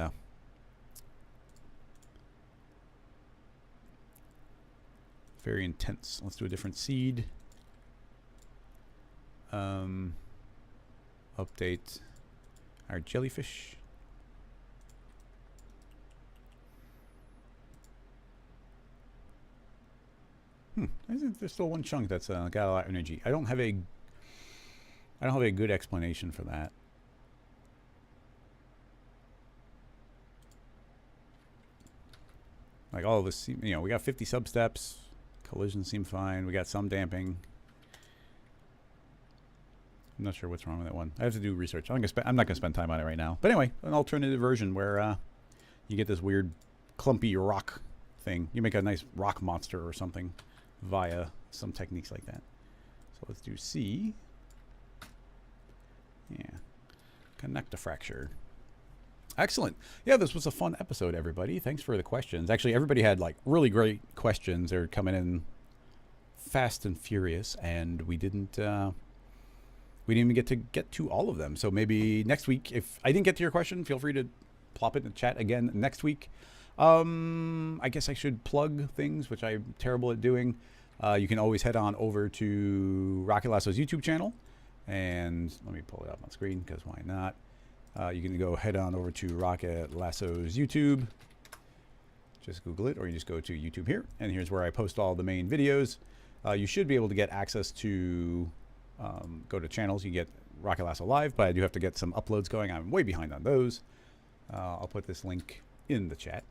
[SPEAKER 1] very intense. Let's do a different seed. Update our jellyfish. I think there's still one chunk that's got a lot of energy. I don't have a good explanation for that. Like all of this, you know, we got 50 substeps. Collisions seem fine. We got some damping. I'm not sure what's wrong with that one. I have to do research. I'm not going to spend time on it right now. But anyway, an alternative version where you get this weird clumpy rock thing. You make a nice rock monster or something via some techniques like that. So let's do C. Yeah. Connect a fracture. Excellent. Yeah, this was a fun episode, everybody. Thanks for the questions. Actually, everybody had like really great questions. They're coming in fast and furious, and we didn't even get to all of them. So maybe next week, if I didn't get to your question, feel free to plop it in the chat again next week. I guess I should plug things, which I'm terrible at doing. You can always head on over to Rocket Lasso's YouTube channel, and let me pull it up on screen because why not? You can go head on over to Rocket Lasso's YouTube. Just Google it, or you just go to YouTube here, and here's where I post all the main videos. You should be able to get access to go to channels. You get Rocket Lasso Live, but I do have to get some uploads going. I'm way behind on those. I'll put this link in the chat.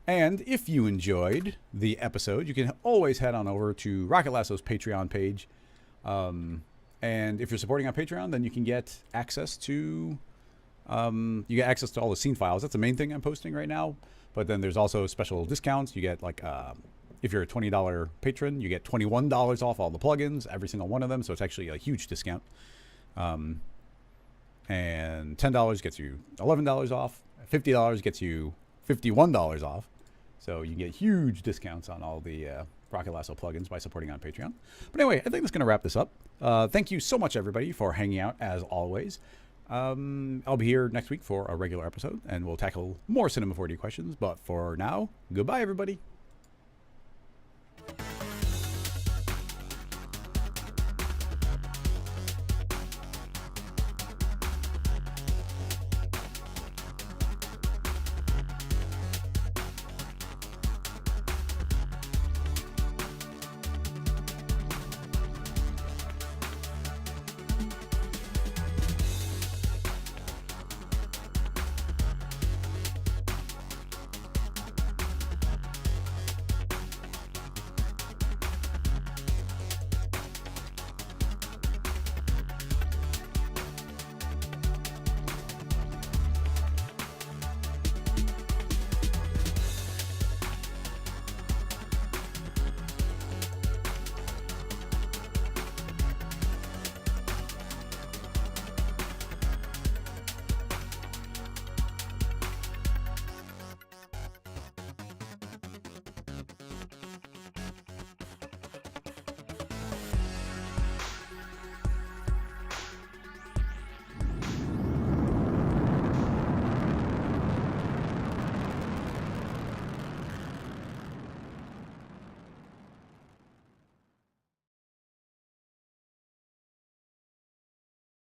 [SPEAKER 1] And if you enjoyed the episode, you can always head on over to Rocket Lasso's Patreon page. And if you're supporting on Patreon, then you can get access to all the scene files. That's the main thing I'm posting right now. But then there's also special discounts. You get like if you're a $20 patron, you get $21 off all the plugins, every single one of them. So it's actually a huge discount. And $10 gets you $11 off. $50 gets you $51 off. So you get huge discounts on all the Rocket Lasso plugins by supporting on Patreon. But anyway, I think that's going to wrap this up. Thank you so much, everybody, for hanging out as always. I'll be here next week for a regular episode, and we'll tackle more Cinema 4D questions. But for now, goodbye, everybody.